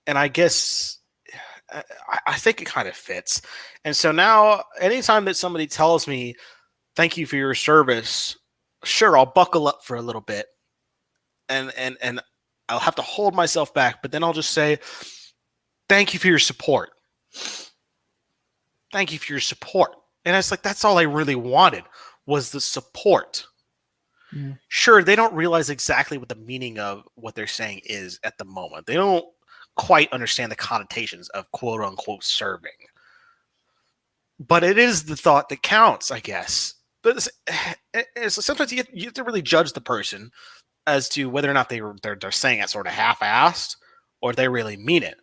And I guess I think it kind of fits. And so now anytime that somebody tells me, thank you for your service, sure, I'll buckle up for a little bit. And I'll have to hold myself back, but then I'll just say, thank you for your support. Thank you for your support. And it's like, that's all I really wanted, was the support. Yeah. Sure, they don't realize exactly what the meaning of what they're saying is at the moment. They don't quite understand the connotations of quote unquote serving, but it is the thought that counts, I guess. But sometimes you have to really judge the person as to whether or not they're saying it sort of half-assed, or if they really mean it.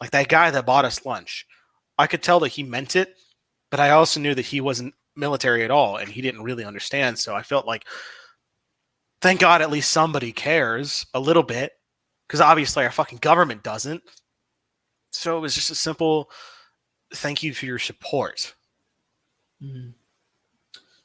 Like that guy that bought us lunch, I could tell that he meant it, but I also knew that he wasn't military at all, and he didn't really understand. So I felt like, thank God at least somebody cares a little bit, because obviously our fucking government doesn't. So it was just a simple thank you for your support. Mm-hmm.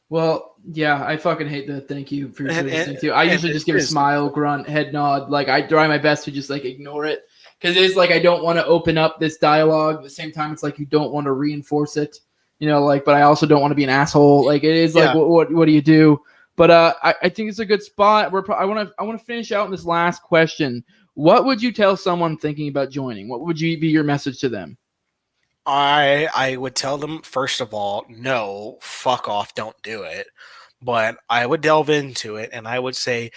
Well, yeah, I fucking hate the thank you for your service too. I usually just give a smile, grunt, head nod. Like, I try my best to just like ignore it, because it is like I don't want to open up this dialogue. At the same time, it's like you don't want to reinforce it, you know. Like, but I also don't want to be an asshole. Like, it is like, what do you do? But I think it's a good spot. I want to finish out in this last question. What would you tell someone thinking about joining? What would be your message to them? I would tell them, first of all, no, fuck off, don't do it. But I would delve into it, and I would say,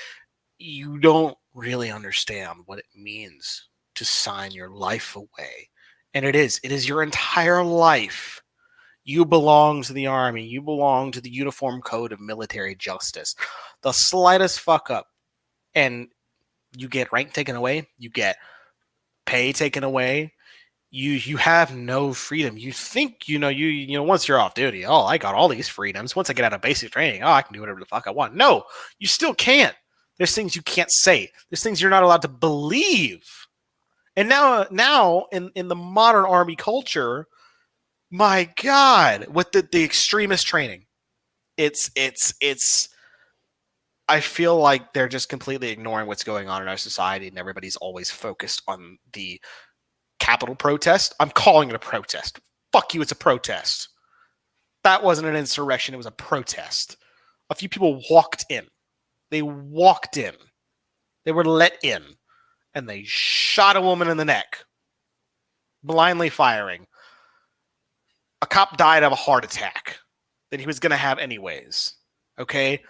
you don't really understand what it means to sign your life away. And it is your entire life. You belong to the Army. You belong to the Uniform Code of Military Justice. The slightest fuck up, and you get rank taken away. You get pay taken away. You have no freedom. You think you know once you're off duty, oh, I got all these freedoms. Once I get out of basic training, oh, I can do whatever the fuck I want. No, you still can't. There's things you can't say. There's things you're not allowed to believe. And now in the modern Army culture, my God, with the extremist training, it's I feel like they're just completely ignoring what's going on in our society, and everybody's always focused on the Capitol protest. I'm calling it a protest. Fuck you, it's a protest. That wasn't an insurrection, it was a protest. A few people walked in. They walked in. They were let in. And they shot a woman in the neck. Blindly firing. A cop died of a heart attack that he was going to have anyways. Okay?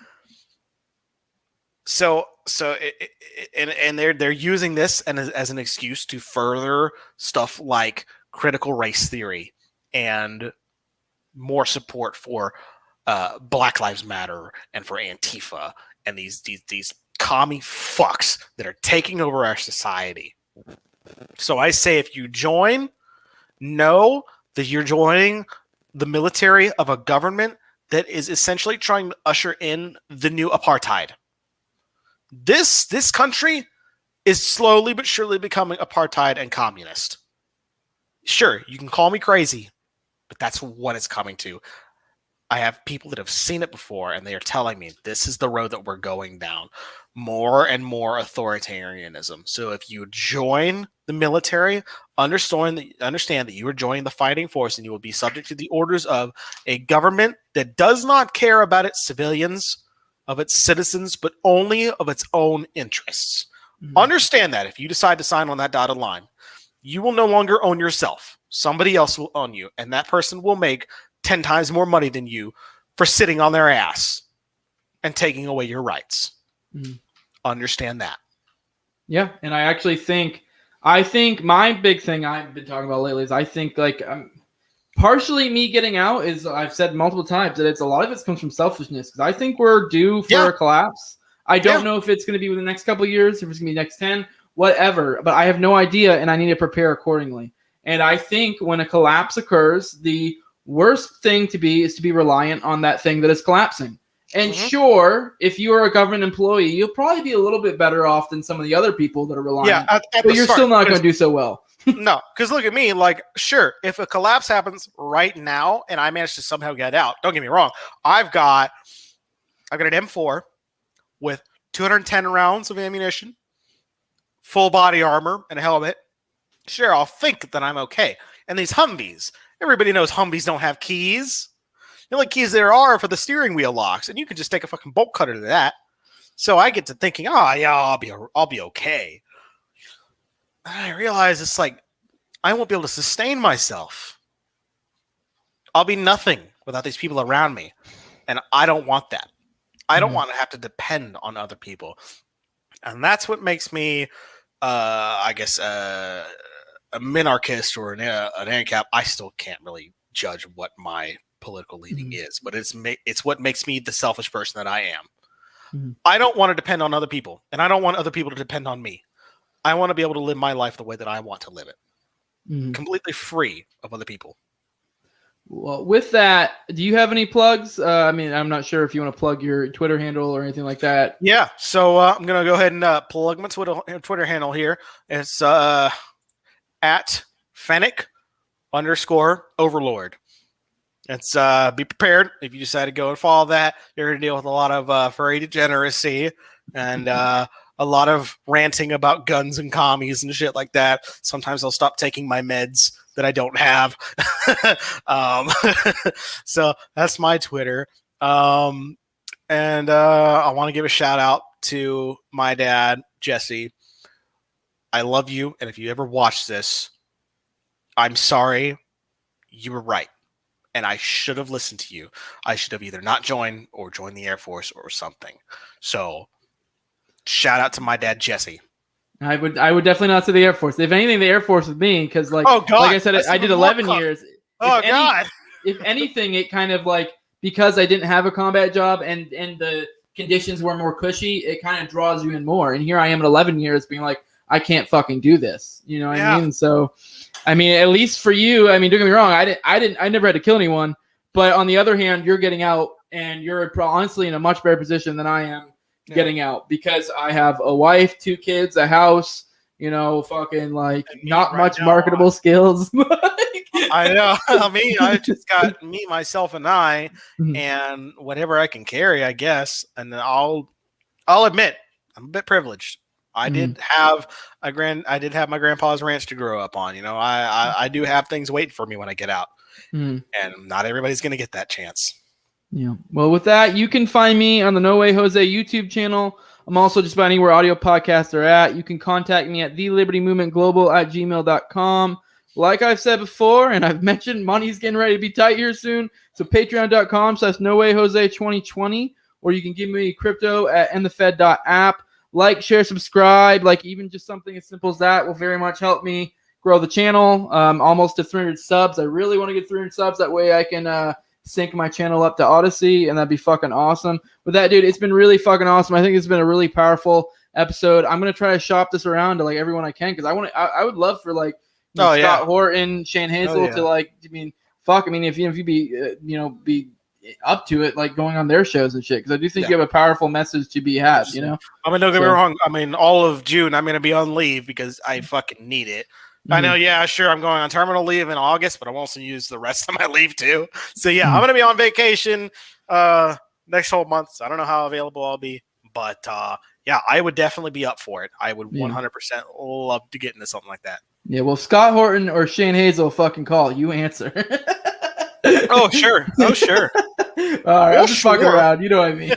So they're using this as an excuse to further stuff like critical race theory and more support for Black Lives Matter and for Antifa and these commie fucks that are taking over our society. So I say, if you join, know that you're joining the military of a government that is essentially trying to usher in the new apartheid. This country is slowly but surely becoming apartheid and communist. Sure, you can call me crazy, but that's what it's coming to. I have people that have seen it before, and they are telling me this is the road that we're going down. More and more authoritarianism. So if you join the military, understand that you are joining the fighting force, and you will be subject to the orders of a government that does not care about its civilians, of its citizens, but only of its own interests. Mm-hmm. Understand that if you decide to sign on that dotted line, you will no longer own yourself. Somebody else will own you, and that person will make 10 times more money than you for sitting on their ass and taking away your rights. Mm. Understand that. Yeah, and I actually think my big thing I've been talking about lately is I think like partially me getting out is, I've said multiple times, that it's a lot of it comes from selfishness, because I think we're due for a collapse. I don't know if it's going to be within the next couple of years, if it's going to be next 10, whatever, but I have no idea, and I need to prepare accordingly. And I think when a collapse occurs, the worst thing to be is to be reliant on that thing that is collapsing. And sure, if you are a government employee, you'll probably be a little bit better off than some of the other people that are reliant. Yeah, but you're still not going to do so well. No, because look at me. Like, sure, if a collapse happens right now and I manage to somehow get out, don't get me wrong, I've got an M4 with 210 rounds of ammunition, full body armor, and a helmet. Sure, I'll think that I'm okay. And these Humvees. Everybody knows Humvees don't have keys. The only keys there are for the steering wheel locks, and you can just take a fucking bolt cutter to that. So I get to thinking, I'll be okay. And I realize it's like I won't be able to sustain myself. I'll be nothing without these people around me, and I don't want that. I don't want to have to depend on other people, and that's what makes me, I guess, a minarchist or an ANCAP. I still can't really judge what my political leaning is, but it's what makes me the selfish person that I am. I don't want to depend on other people, and I don't want other people to depend on me. I want to be able to live my life the way that I want to live it, completely free of other people. Well, with that, do you have any plugs? I mean, I'm not sure if you want to plug your Twitter handle or anything like that. Yeah, so I'm going to go ahead and plug my Twitter handle here. It's at Fennec_Overlord. It's be prepared if you decide to go and follow that. You're going to deal with a lot of furry degeneracy and a lot of ranting about guns and commies and shit like that. Sometimes I'll stop taking my meds that I don't have. So that's my Twitter. And I want to give a shout out to my dad, Jesse. I love you. And if you ever watch this, I'm sorry. You were right. And I should have listened to you. I should have either not joined or joined the Air Force or something. So shout out to my dad, Jesse. I would definitely not say the Air Force. If anything, the Air Force with me, because like I said, I did 11 years. If anything, it kind of like, because I didn't have a combat job and the conditions were more cushy, it kind of draws you in more. And here I am at 11 years being like, I can't fucking do this. You know what I mean? So, I mean, at least for you, I mean, don't get me wrong, I never had to kill anyone. But on the other hand, you're getting out and you're honestly in a much better position than I am getting out, because I have a wife, 2 kids, a house, you know, fucking like not much marketable skills. I know. I mean, I just got me, myself, and I, and whatever I can carry, I guess. And I'll admit, I'm a bit privileged. I did have my grandpa's ranch to grow up on. You know, I do have things waiting for me when I get out, and not everybody's going to get that chance. Yeah. Well, with that, you can find me on the No Way Jose YouTube channel. I'm also just about anywhere audio podcasts are at. You can contact me at thelibertymovementglobal@gmail.com. Like I've said before, and I've mentioned, money's getting ready to be tight here soon. So patreon.com/NoWayJose2020, or you can give me crypto at endthefed.app. Like, share, subscribe, like even just something as simple as that will very much help me grow the channel. Almost to 300 subs. I really want to get 300 subs. That way I can sync my channel up to Odyssey, and that'd be fucking awesome. With that, dude, it's been really fucking awesome. I think it's been a really powerful episode. I'm gonna try to shop this around to like everyone I can, because I would love for like Scott Horton, Shane Hazel to like. I mean, fuck. I mean, if you be be up to it, like going on their shows and shit. Because I do think you have a powerful message to be had. You know. I mean, don't get me wrong. I mean, all of June I'm going to be on leave because I fucking need it. I know, yeah, sure. I'm going on terminal leave in August, but I'm also use the rest of my leave too. So yeah, I'm going to be on vacation next whole month. So I don't know how available I'll be, but yeah, I would definitely be up for it. I would 100% love to get into something like that. Yeah, well, Scott Horton or Shane Hazel fucking call. You answer. Oh, sure. Oh, sure. All right, I'm just fucking around. You know what I mean.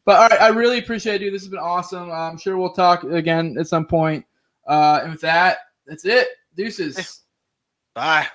But all right, I really appreciate you. This has been awesome. I'm sure we'll talk again at some point. And with that, that's it. Deuces. Bye.